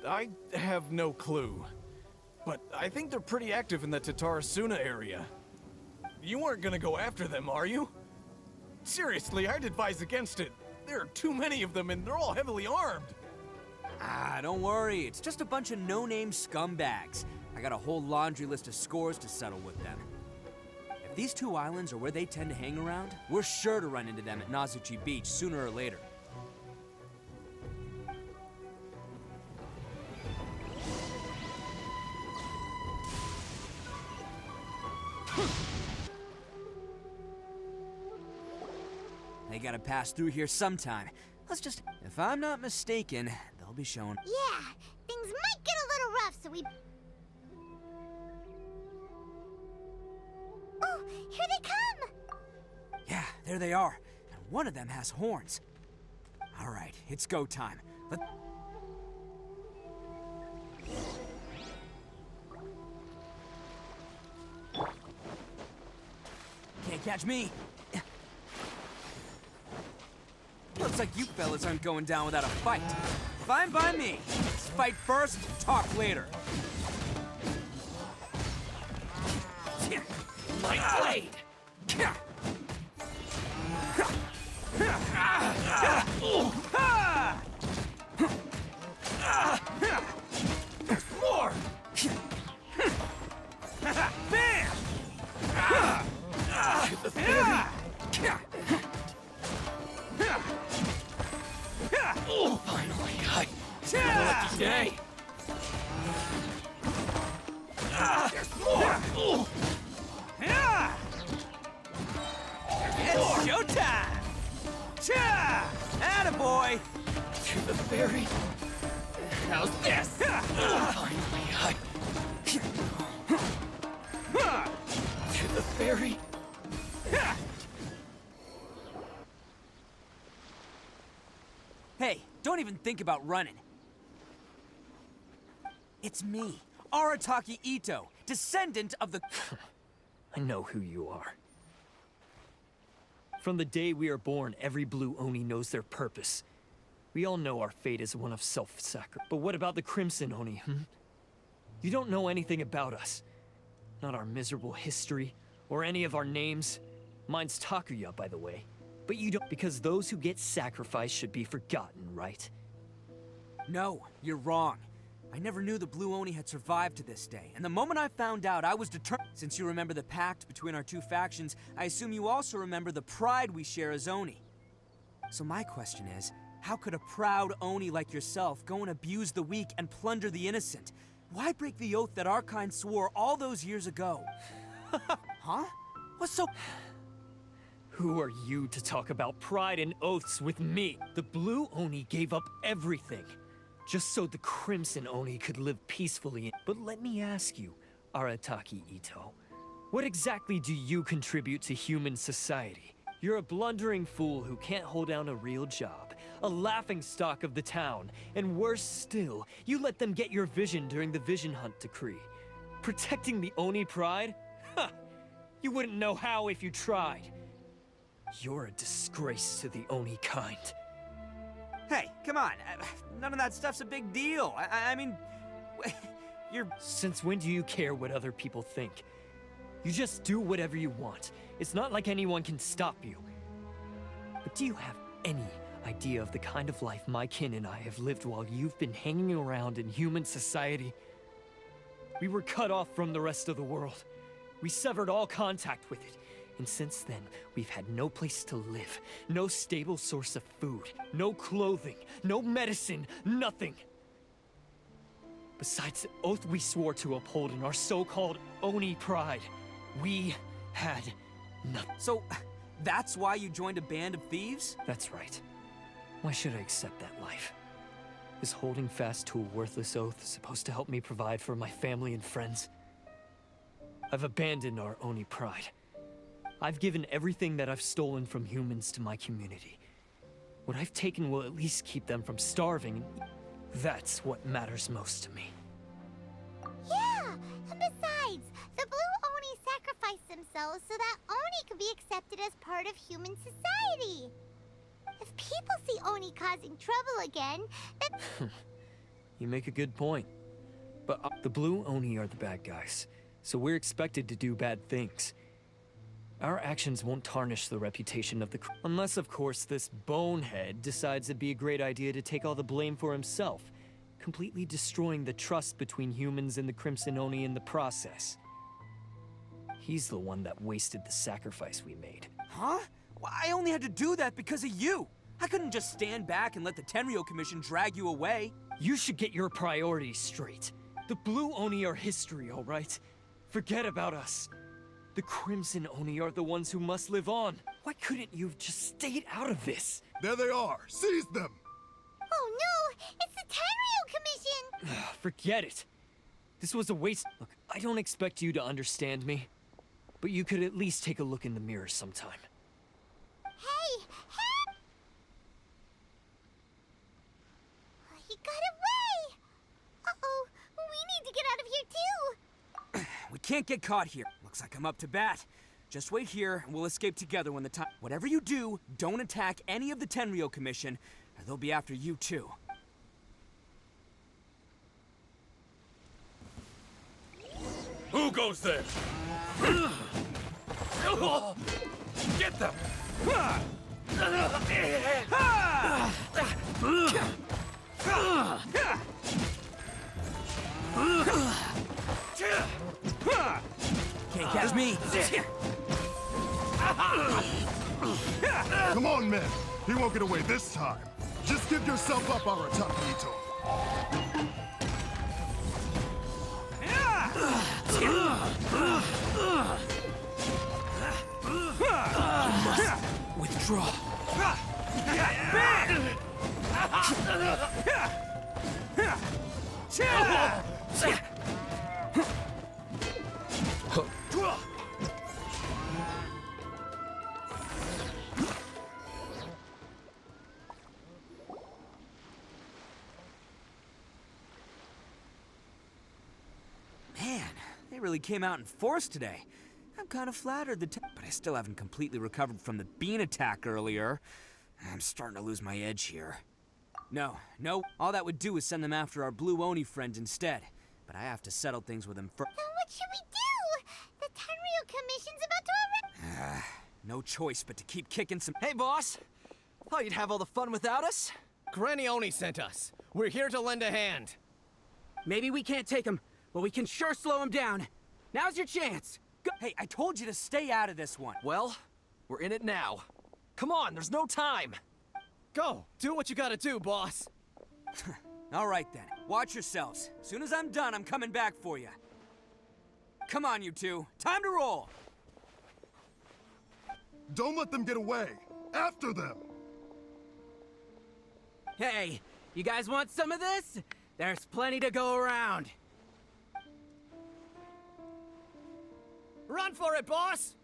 I have no clue. But I think they're pretty active in the Tatarasuna area. You aren't gonna go after them, are you? Seriously, I'd advise against it. There are too many of them and they're all heavily armed. Ah, don't worry. It's just a bunch of no-name scumbags. I got a whole laundry list of scores to settle with them. If these two islands are where they tend to hang around, we're sure to run into them at Nazuchi Beach sooner or later. They gotta pass through here sometime. Let's just... If I'm not mistaken, they'll be showing... Yeah, things might get a little rough, so we... Oh, here they come! Yeah, there they are. And one of them has horns. All right, it's go time. Can't catch me. Looks like you fellas aren't going down without a fight. Fine by me. Let's fight first, talk later. My blade! More! Bam! Finally, I had a lucky day. There's more! It's showtime! Attaboy! To the ferry. How's this? Finally, to the ferry. Hey, don't even think about running. It's me, Arataki Itto, descendant of the... I know who you are. From the day we are born, every blue Oni knows their purpose. We all know our fate is one of self-sacrifice. But what about the Crimson Oni, You don't know anything about us. Not our miserable history, or any of our names. Mine's Takuya, by the way. But you don't, because those who get sacrificed should be forgotten, right? No, you're wrong. I never knew the Blue Oni had survived to this day, and the moment I found out, I was determined. Since you remember the pact between our two factions, I assume you also remember the pride we share as Oni. So my question is, how could a proud Oni like yourself go and abuse the weak and plunder the innocent? Why break the oath that our kind swore all those years ago? Huh? What's so... Who are you to talk about pride and oaths with me? The Blue Oni gave up everything, just so the Crimson Oni could live peacefully. But let me ask you, Arataki Itto, what exactly do you contribute to human society? You're a blundering fool who can't hold down a real job, a laughingstock of the town, and worse still, you let them get your vision during the Vision Hunt decree. Protecting the Oni pride? Ha! You wouldn't know how if you tried. You're a disgrace to the Oni kind. Hey, come on. None of that stuff's a big deal. I mean, you're... Since when do you care what other people think? You just do whatever you want. It's not like anyone can stop you. But do you have any idea of the kind of life my kin and I have lived while you've been hanging around in human society? We were cut off from the rest of the world. We severed all contact with it. And since then, we've had no place to live, no stable source of food, no clothing, no medicine, nothing. Besides the oath we swore to uphold in our so-called Oni pride, we had nothing. So, that's why you joined a band of thieves? That's right. Why should I accept that life? Is holding fast to a worthless oath supposed to help me provide for my family and friends? I've abandoned our Oni pride. I've given everything that I've stolen from humans to my community. What I've taken will at least keep them from starving. That's what matters most to me. Yeah, and besides, the Blue Oni sacrificed themselves so that Oni could be accepted as part of human society. If people see Oni causing trouble again, then... You make a good point. But the Blue Oni are the bad guys, so we're expected to do bad things. Our actions won't tarnish the reputation of the unless, of course, this bonehead decides it'd be a great idea to take all the blame for himself, completely destroying the trust between humans and the Crimson Oni in the process. He's the one that wasted the sacrifice we made. Huh? Well, I only had to do that because of you. I couldn't just stand back and let the Tenryo Commission drag you away. You should get your priorities straight. The Blue Oni are history, all right? Forget about us. The Crimson Oni are the ones who must live on. Why couldn't you have just stayed out of this? There they are. Seize them. Oh no! It's the Tenryo Commission! Forget it. This was a waste. Look, I don't expect you to understand me, but you could at least take a look in the mirror sometime. Hey! Hey! He got away! Uh-oh, we need to get out of here too! We can't get caught here. Looks like I'm up to bat. Just wait here, and we'll escape together when the time... Whatever you do, don't attack any of the Tenryo Commission, or they'll be after you too. Who goes there? Get them! Can't catch me. Come on, men. He won't get away this time. Just give yourself up, Arataki Itto. Withdraw. Man, they really came out in force today. I'm kind of flattered but I still haven't completely recovered from the bean attack earlier. I'm starting to lose my edge here. No, all that would do is send them after our blue Oni friend instead. But I have to settle things with him first. Then what should we do? The Tenryu Commission's about to arrive. No choice but to keep kicking some— Hey, boss! Thought you'd have all the fun without us? Granny Oni sent us. We're here to lend a hand. Maybe we can't take him, but we can sure slow him down. Now's your chance. Go. Hey, I told you to stay out of this one. Well, we're in it now. Come on, there's no time. Go, do what you gotta do, boss. All right then, watch yourselves. As soon as I'm done, I'm coming back for you. Come on, you two. Time to roll. Don't let them get away. After them. Hey, you guys want some of this? There's plenty to go around. Run for it, boss!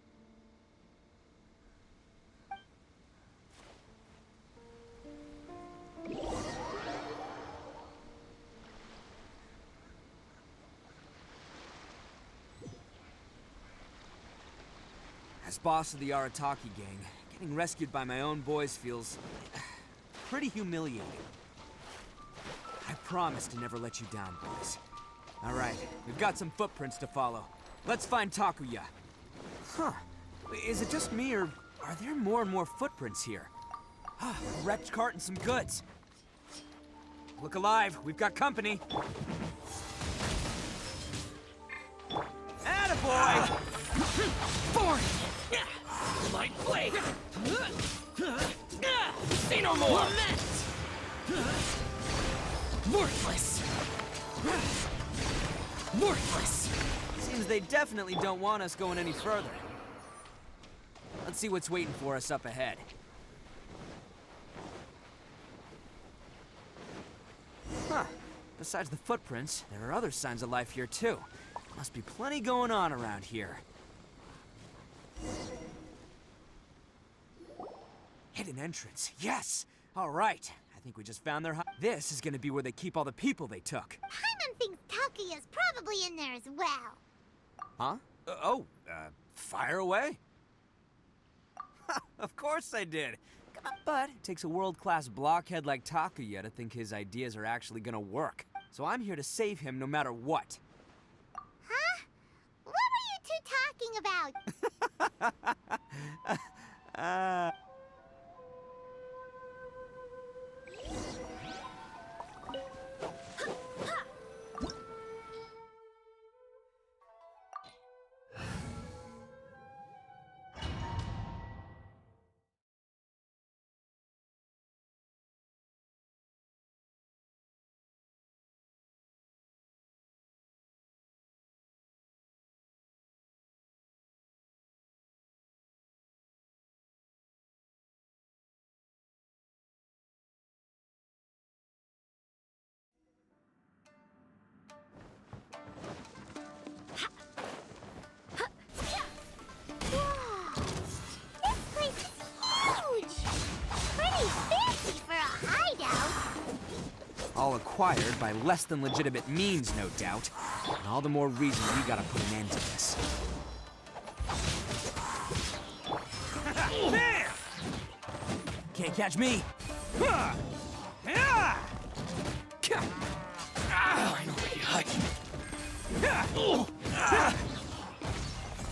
As boss of the Arataki gang, getting rescued by my own boys feels pretty humiliating. I promise to never let you down, boys. All right, we've got some footprints to follow. Let's find Takuya. Huh. Is it just me, or are there more and more footprints here? A wrecked cart and some goods. Look alive, we've got company. Attaboy! Born! Light blade! Say no more! Lament! Worthless! Worthless! Seems they definitely don't want us going any further. Let's see what's waiting for us up ahead. Huh. Besides the footprints, there are other signs of life here too. Must be plenty going on around here. Hidden entrance, yes! All right, I think we just found their This is gonna be where they keep all the people they took. Paimon thinks Takuya's probably in there as well. Huh? Fire away? Of course I did. But it takes a world-class blockhead like Takuya to think his ideas are actually gonna work. So I'm here to save him no matter what. Huh? What were you two talking about? All acquired by less than legitimate means, no doubt. And all the more reason we gotta put an end to this. Can't catch me! I know where you hide.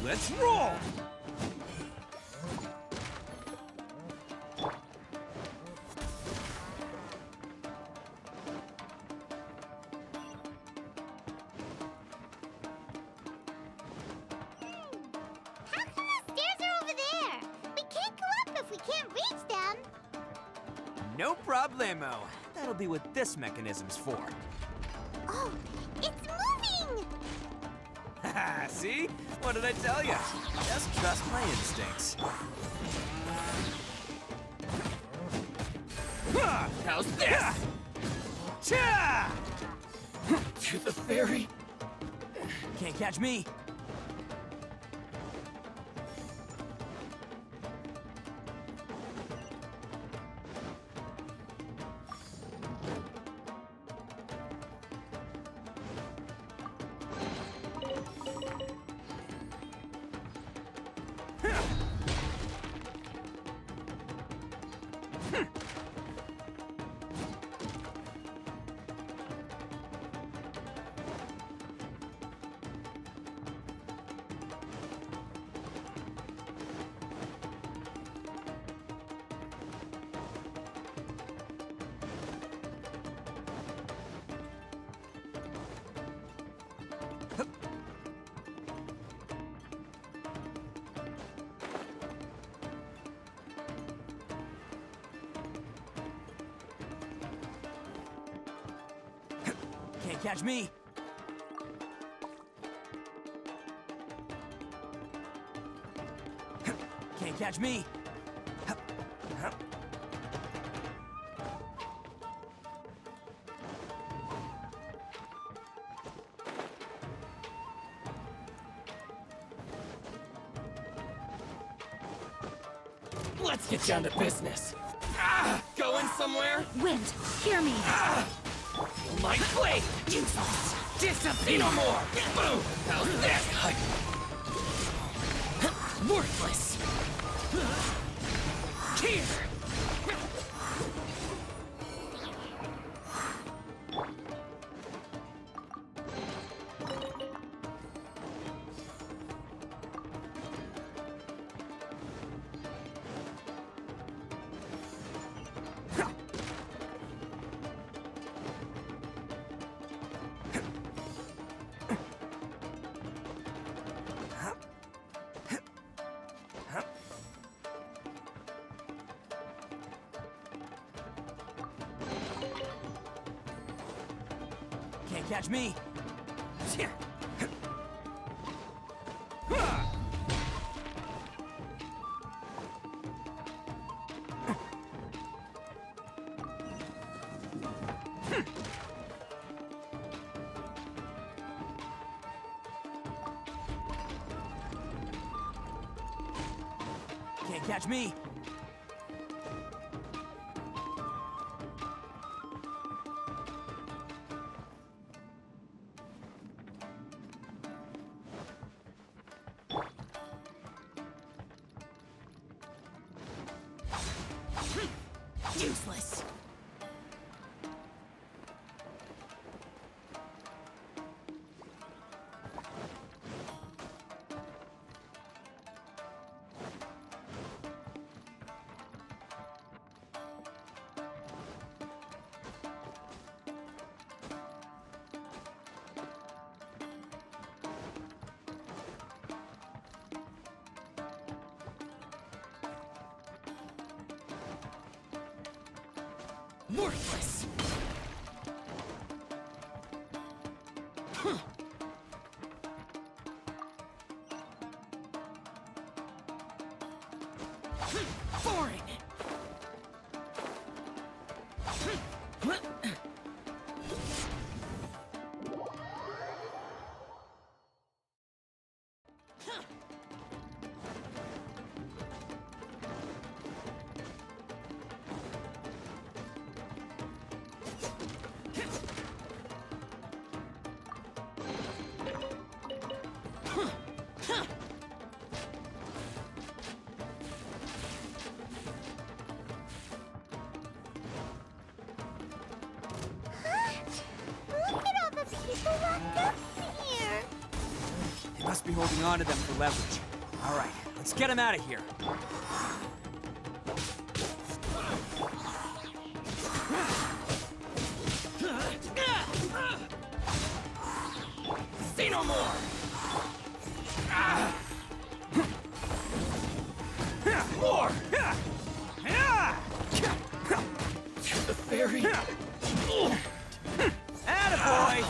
Let's roll! No problemo. That'll be what this mechanism's for. Oh, it's moving! See? What did I tell you? Just trust my instincts. How's this? To the ferry. Can't catch me. Can't catch me. Can't catch me. Let's get down to business. Going somewhere? Wind, hear me. My blade! Useless! Disappear no more! Boom! How's this? Worthless! Here! Can't catch me. Can't catch me. Useless. Worthless! Boring. Look at all the people locked up here. They must be holding on to them for leverage. All right, let's get them out of here. Say no more! More! To the ferry! Attaboy!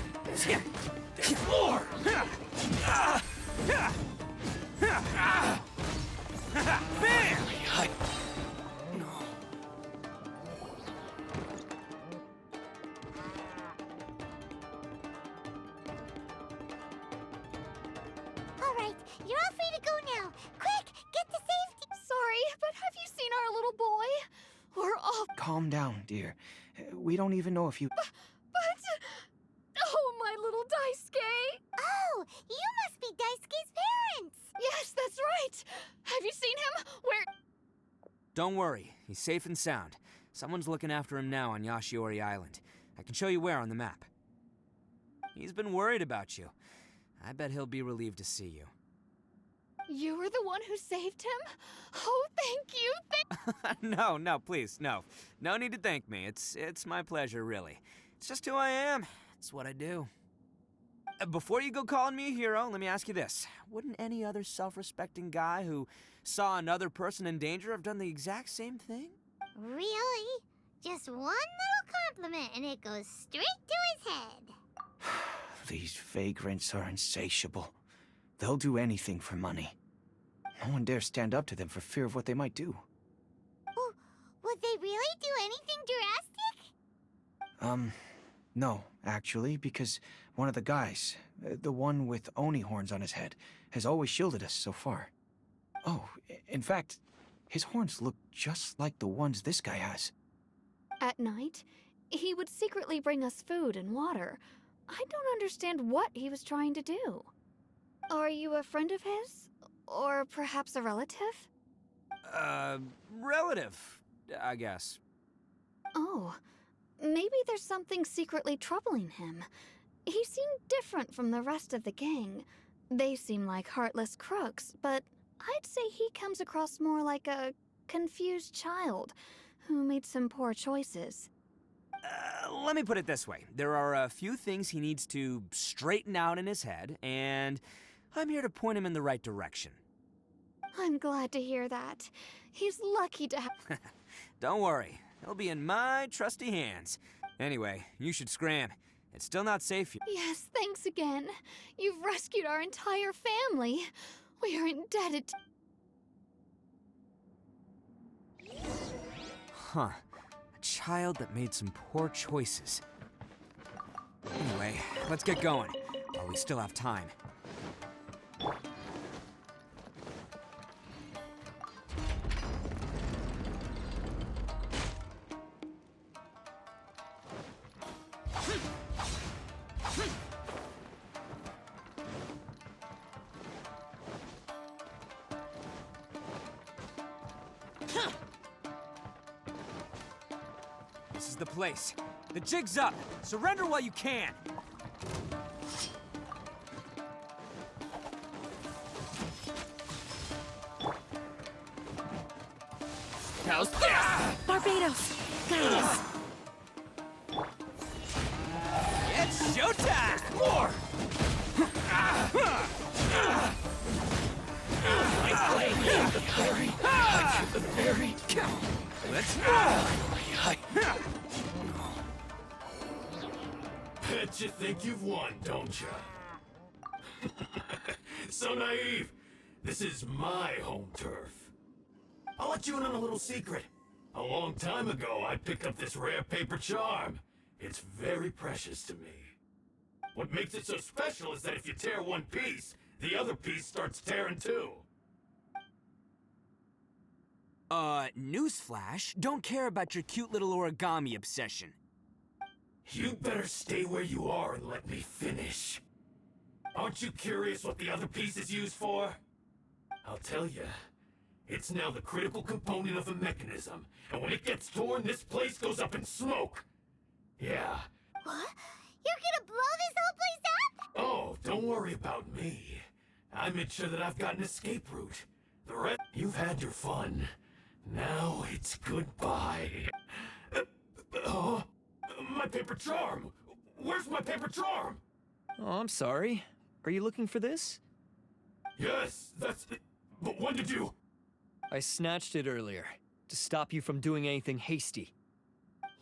To the ferry! More! Bam! Alright, you're all free to go now. Quick, get to safety. Sorry, but have you seen our little boy? We're all... Calm down, dear. We don't even know if you... But... Oh, my little Daisuke! Oh, you must be Daisuke's parents. Yes, that's right. Have you seen him? Where... Don't worry, he's safe and sound. Someone's looking after him now on Yashiori Island. I can show you where on the map. He's been worried about you. I bet he'll be relieved to see you. You were the one who saved him? Oh, thank you. No, please, no. No need to thank me. It's my pleasure, really. It's just who I am. It's what I do. Before you go calling me a hero, let me ask you this. Wouldn't any other self-respecting guy who saw another person in danger have done the exact same thing? Really? Just one little compliment and it goes straight to his head. These vagrants are insatiable. They'll do anything for money. No one dares stand up to them for fear of what they might do. Oh, would they really do anything drastic? No, actually, because one of the guys, the one with Oni horns on his head, has always shielded us so far. Oh, in fact, his horns look just like the ones this guy has. At night, he would secretly bring us food and water. I don't understand what he was trying to do. Are you a friend of his? Or perhaps a relative? Relative, I guess. Oh, maybe there's something secretly troubling him. He seemed different from the rest of the gang. They seem like heartless crooks, but I'd say he comes across more like a confused child who made some poor choices. Let me put it this way. There are a few things he needs to straighten out in his head, and I'm here to point him in the right direction. I'm glad to hear that. He's lucky to have... Don't worry. He'll be in my trusty hands. Anyway, you should scram. It's still not safe here. Yes, thanks again. You've rescued our entire family. We are indebted to... Huh. A child that made some poor choices. Anyway, let's get going, while we still have time. This is the place. The jig's up. Surrender while you can. How's this? Barbados, guide us. It's showtime! More! The fairy. Let's go! Bet you think you've won, don't you? So naive. This is my home turf. I'll let you in on a little secret. A long time ago, I picked up this rare paper charm. It's very precious to me. What makes it so special is that if you tear one piece, the other piece starts tearing too. Newsflash, don't care about your cute little origami obsession. You better stay where you are and let me finish. Aren't you curious what the other piece is used for? I'll tell you. It's now the critical component of the mechanism, and when it gets torn, this place goes up in smoke. Yeah. What? You're gonna blow this whole place up? Oh, don't worry about me. I made sure that I've got an escape route. The rest, you've had your fun. Now it's goodbye. My paper charm! Where's my paper charm? Oh, I'm sorry. Are you looking for this? Yes, that's it. But when did you... I snatched it earlier, to stop you from doing anything hasty.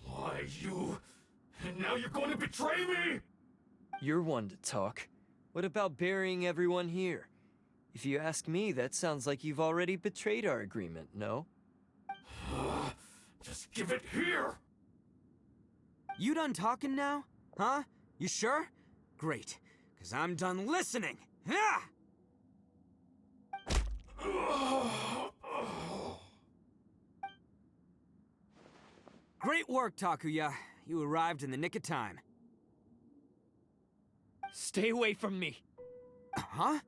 Why, you... And now you're going to betray me? You're one to talk. What about burying everyone here? If you ask me, that sounds like you've already betrayed our agreement, no? Just give it here! You done talking now? Huh? You sure? Great, because I'm done listening. Ah! Great work, Takuya. You arrived in the nick of time. Stay away from me. Huh?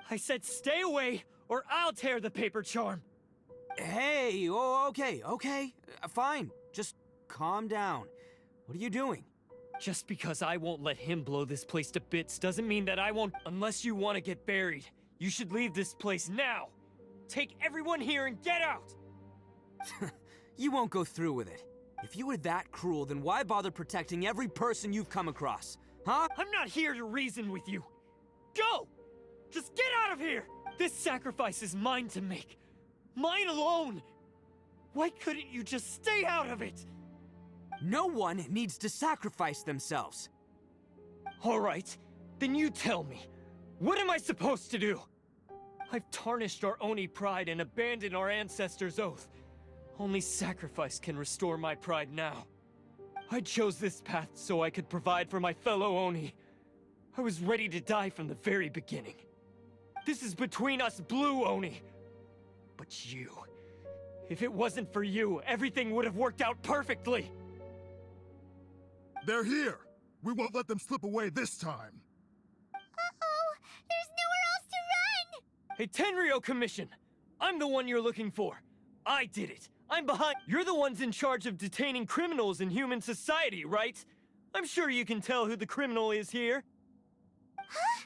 I said stay away, or I'll tear the paper charm. Hey, oh, okay. Fine. Just calm down. What are you doing? Just because I won't let him blow this place to bits doesn't mean that I won't. Unless you want to get buried, you should leave this place now. Take everyone here and get out! You won't go through with it. If you were that cruel, then why bother protecting every person you've come across? Huh? I'm not here to reason with you. Go! Just get out of here! This sacrifice is mine to make. Mine alone! Why couldn't you just stay out of it? No one needs to sacrifice themselves. All right, then you tell me. What am I supposed to do? I've tarnished our Oni pride and abandoned our ancestors' oath. Only sacrifice can restore my pride now. I chose this path so I could provide for my fellow Oni. I was ready to die from the very beginning. This is between us Blue Oni. But you... if it wasn't for you, everything would have worked out perfectly! They're here! We won't let them slip away this time! Uh-oh! There's nowhere else to run! Hey, Tenryo Commission! I'm the one you're looking for. I did it. I'm behind. You're the ones in charge of detaining criminals in human society, right? I'm sure you can tell who the criminal is here. Huh?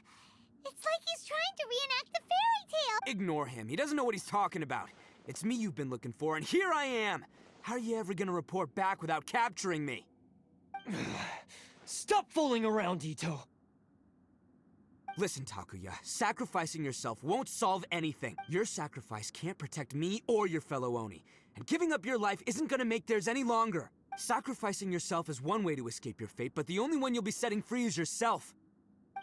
It's like he's trying to reenact the fairy tale! Ignore him. He doesn't know what he's talking about. It's me you've been looking for, and here I am! How are you ever gonna report back without capturing me? Stop fooling around, Itto. Listen, Takuya, sacrificing yourself won't solve anything. Your sacrifice can't protect me or your fellow Oni, and giving up your life isn't gonna make theirs any longer. Sacrificing yourself is one way to escape your fate, but the only one you'll be setting free is yourself.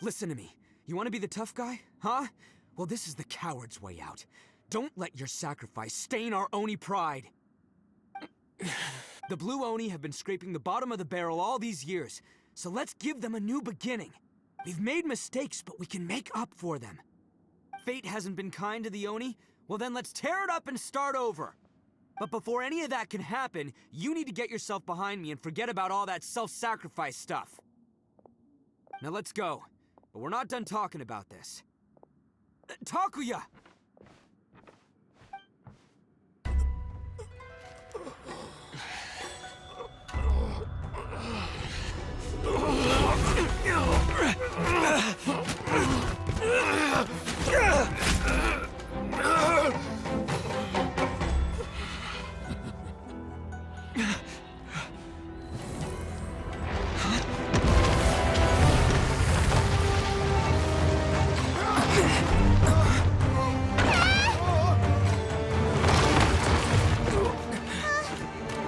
Listen to me. You want to be the tough guy, huh? Well, this is the coward's way out. Don't let your sacrifice stain our Oni pride. The Blue Oni have been scraping the bottom of the barrel all these years, so let's give them a new beginning. We've made mistakes, but we can make up for them. Fate hasn't been kind to the Oni? Well then let's tear it up and start over. But before any of that can happen, you need to get yourself behind me and forget about all that self-sacrifice stuff. Now let's go. But we're not done talking about this. Takuya!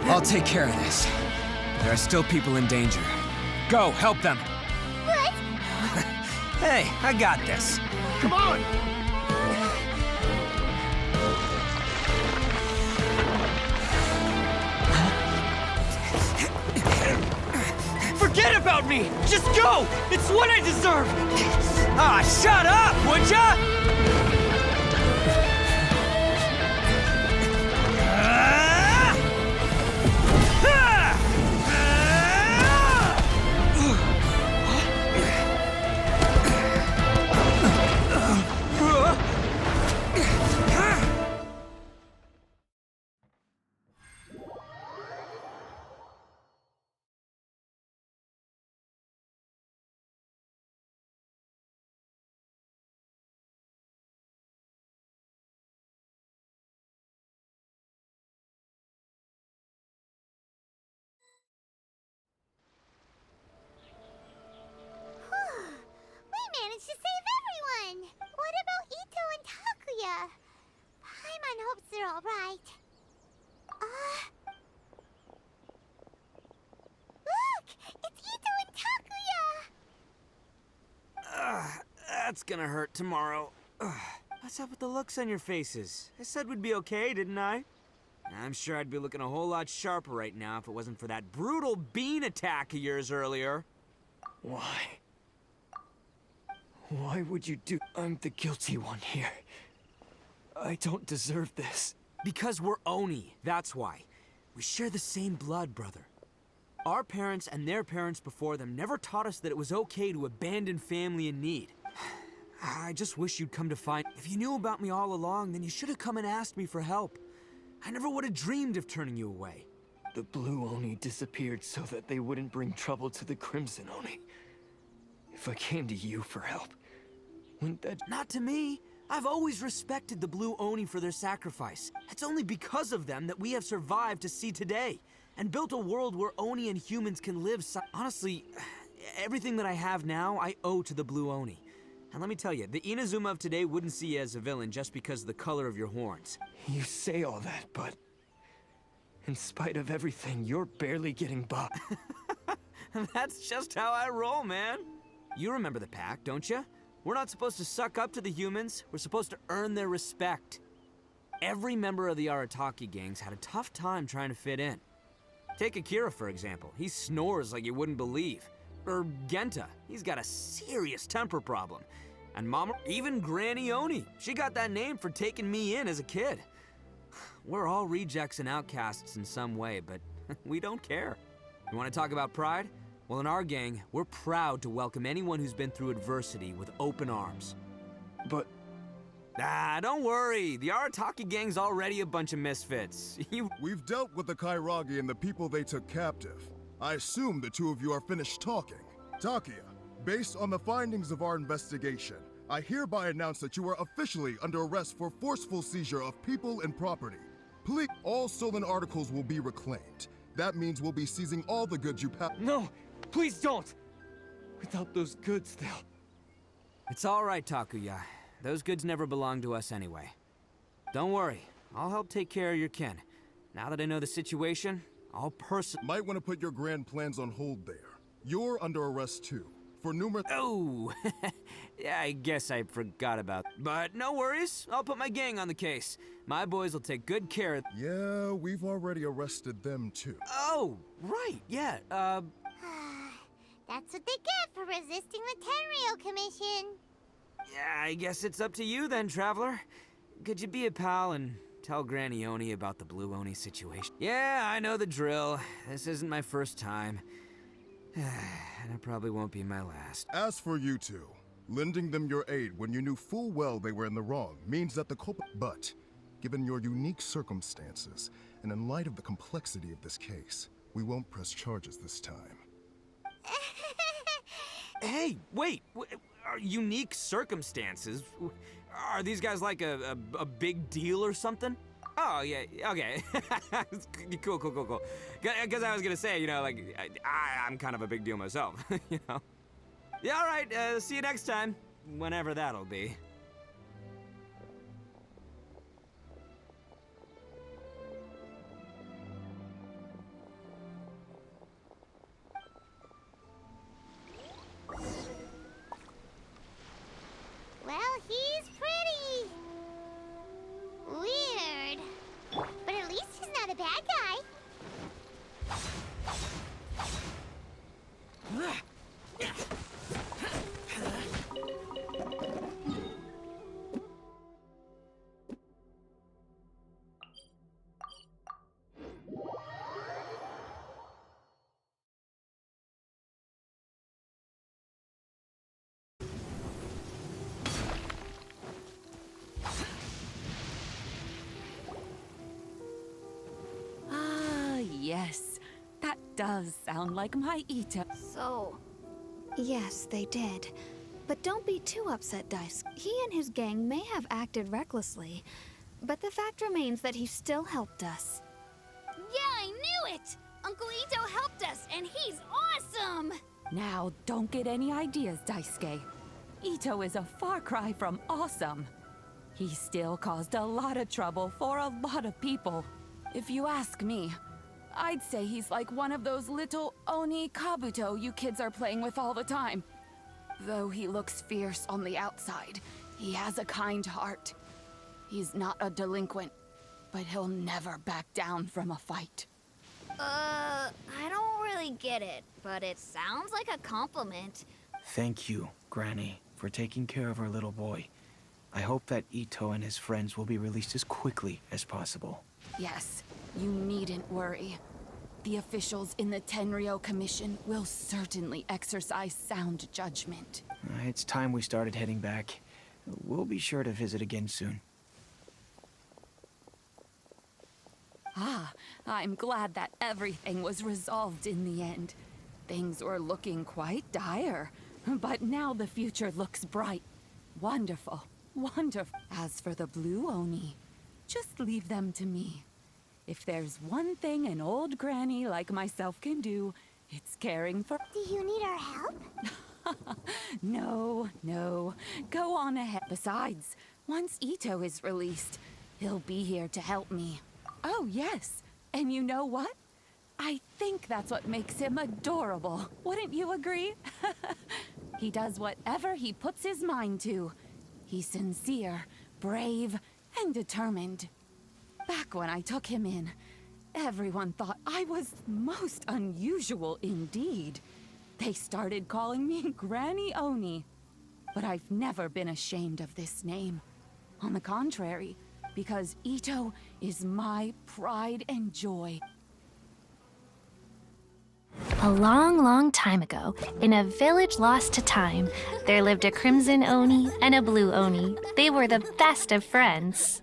I'll take care of this. There are still people in danger. Go, help them! What? Hey, I got this. Come on! Forget about me! Just go! It's what I deserve! Ah, shut up, would ya? We managed to save everyone! What about Itto and Takuya? Paimon hopes they're alright. Look! It's Itto and Takuya! That's gonna hurt tomorrow. What's up with the looks on your faces? I said we'd be okay, didn't I? I'm sure I'd be looking a whole lot sharper right now if it wasn't for that brutal bean attack of yours earlier. Why? Why would you do... I'm the guilty one here. I don't deserve this. Because we're Oni, that's why. We share the same blood, brother. Our parents and their parents before them never taught us that it was okay to abandon family in need. I just wish you'd come to find. If you knew about me all along, then you should have come and asked me for help. I never would have dreamed of turning you away. The Blue Oni disappeared so that they wouldn't bring trouble to the Crimson Oni. If I came to you for help, wouldn't that— Not to me. I've always respected the Blue Oni for their sacrifice. It's only because of them that we have survived to see today, and built a world where Oni and humans can live Honestly, everything that I have now, I owe to the Blue Oni. And let me tell you, the Inazuma of today wouldn't see you as a villain just because of the color of your horns. You say all that, but in spite of everything, you're barely getting by. That's just how I roll, man. You remember the pack, don't you? We're not supposed to suck up to the humans. We're supposed to earn their respect. Every member of the Arataki gangs had a tough time trying to fit in. Take Akira, for example. He snores like you wouldn't believe. Or Genta. He's got a serious temper problem. And Mama, even Granny Oni. She got that name for taking me in as a kid. We're all rejects and outcasts in some way, but we don't care. You want to talk about pride? Well, in our gang, we're proud to welcome anyone who's been through adversity with open arms. But... don't worry. The Arataki gang's already a bunch of misfits. We've dealt with the Kairagi and the people they took captive. I assume the two of you are finished talking. Takia, based on the findings of our investigation, I hereby announce that you are officially under arrest for forceful seizure of people and property. Please, all stolen articles will be reclaimed. That means we'll be seizing all the goods you packed. No, please don't! Without those goods, they'll... It's all right, Takuya. Those goods never belonged to us anyway. Don't worry, I'll help take care of your kin. Now that I know the situation, I'll Might want to put your grand plans on hold there. You're under arrest too, for numerous— Oh! Yeah, I guess I forgot about— But no worries, I'll put my gang on the case. My boys will take good care of— Yeah, we've already arrested them too. Oh, right, yeah, That's what they get for resisting the Tenryo Commission. Yeah, I guess it's up to you then, Traveler. Could you be a pal and tell Granny Oni about the Blue Oni situation? Yeah, I know the drill. This isn't my first time. And it probably won't be my last. As for you two, lending them your aid when you knew full well they were in the wrong means that the culprit— But, given your unique circumstances, and in light of the complexity of this case, we won't press charges this time. Hey, wait! Are unique circumstances? Are these guys like a big deal or something? Oh, yeah, okay. Cool. Because I was gonna say, you know, like, I'm kind of a big deal myself, you know? Yeah, all right, see you next time. Whenever that'll be. Well, he's pretty. Weird. But at least he's not a bad guy. Yes, that does sound like my Itto. So, yes, they did. But don't be too upset, Dice. He and his gang may have acted recklessly, but the fact remains that he still helped us. Yeah, I knew it! Uncle Itto helped us, and he's awesome! Now, don't get any ideas, Daisuke. Itto is a far cry from awesome. He still caused a lot of trouble for a lot of people. If you ask me, I'd say he's like one of those little Oni Kabuto you kids are playing with all the time. Though he looks fierce on the outside, he has a kind heart. He's not a delinquent, but he'll never back down from a fight. I don't really get it, but it sounds like a compliment. Thank you, Granny, for taking care of our little boy. I hope that Itto and his friends will be released as quickly as possible. Yes, you needn't worry. The officials in the Tenryo Commission will certainly exercise sound judgment. It's time we started heading back. We'll be sure to visit again soon. Ah, I'm glad that everything was resolved in the end. Things were looking quite dire, but now the future looks bright. Wonderful, wonderful. As for the Blue Oni, just leave them to me. If there's one thing an old granny like myself can do, it's caring for— Do you need our help? No, no. Go on ahead. Besides, once Itto is released, he'll be here to help me. Oh, yes. And you know what? I think that's what makes him adorable. Wouldn't you agree? He does whatever he puts his mind to. He's sincere, brave, and determined. Back when I took him in, everyone thought I was most unusual indeed. They started calling me Granny Oni. But I've never been ashamed of this name. On the contrary, because Itto is my pride and joy. A long, long time ago, in a village lost to time, there lived a Crimson Oni and a Blue Oni. They were the best of friends.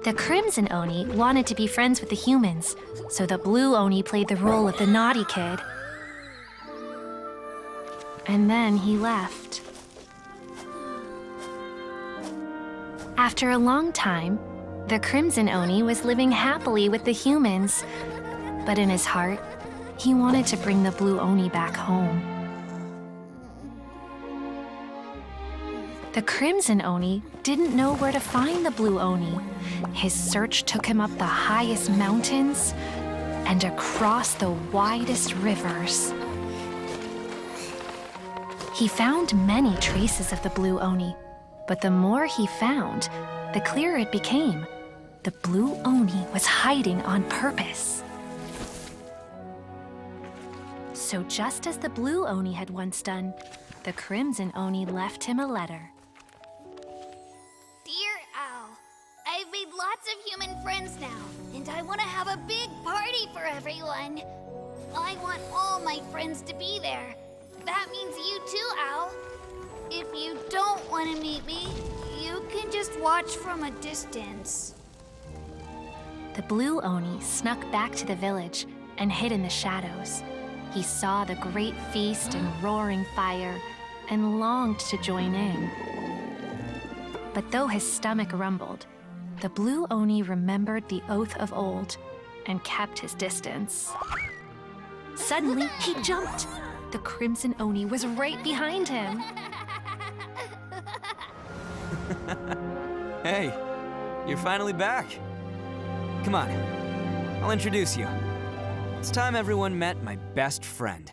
The Crimson Oni wanted to be friends with the humans, so the Blue Oni played the role of the naughty kid. And then he left. After a long time, the Crimson Oni was living happily with the humans, but in his heart, he wanted to bring the Blue Oni back home. The Crimson Oni didn't know where to find the Blue Oni. His search took him up the highest mountains and across the widest rivers. He found many traces of the Blue Oni, but the more he found, the clearer it became. The Blue Oni was hiding on purpose. So just as the Blue Oni had once done, the Crimson Oni left him a letter. Dear Owl, I've made lots of human friends now, and I want to have a big party for everyone. I want all my friends to be there. That means you too, Owl. If you don't want to meet me, you can just watch from a distance. The Blue Oni snuck back to the village and hid in the shadows. He saw the great feast and roaring fire and longed to join in. But though his stomach rumbled, the Blue Oni remembered the oath of old and kept his distance. Suddenly, he jumped. The Crimson Oni was right behind him. Hey, you're finally back. Come on, I'll introduce you. It's time everyone met my best friend.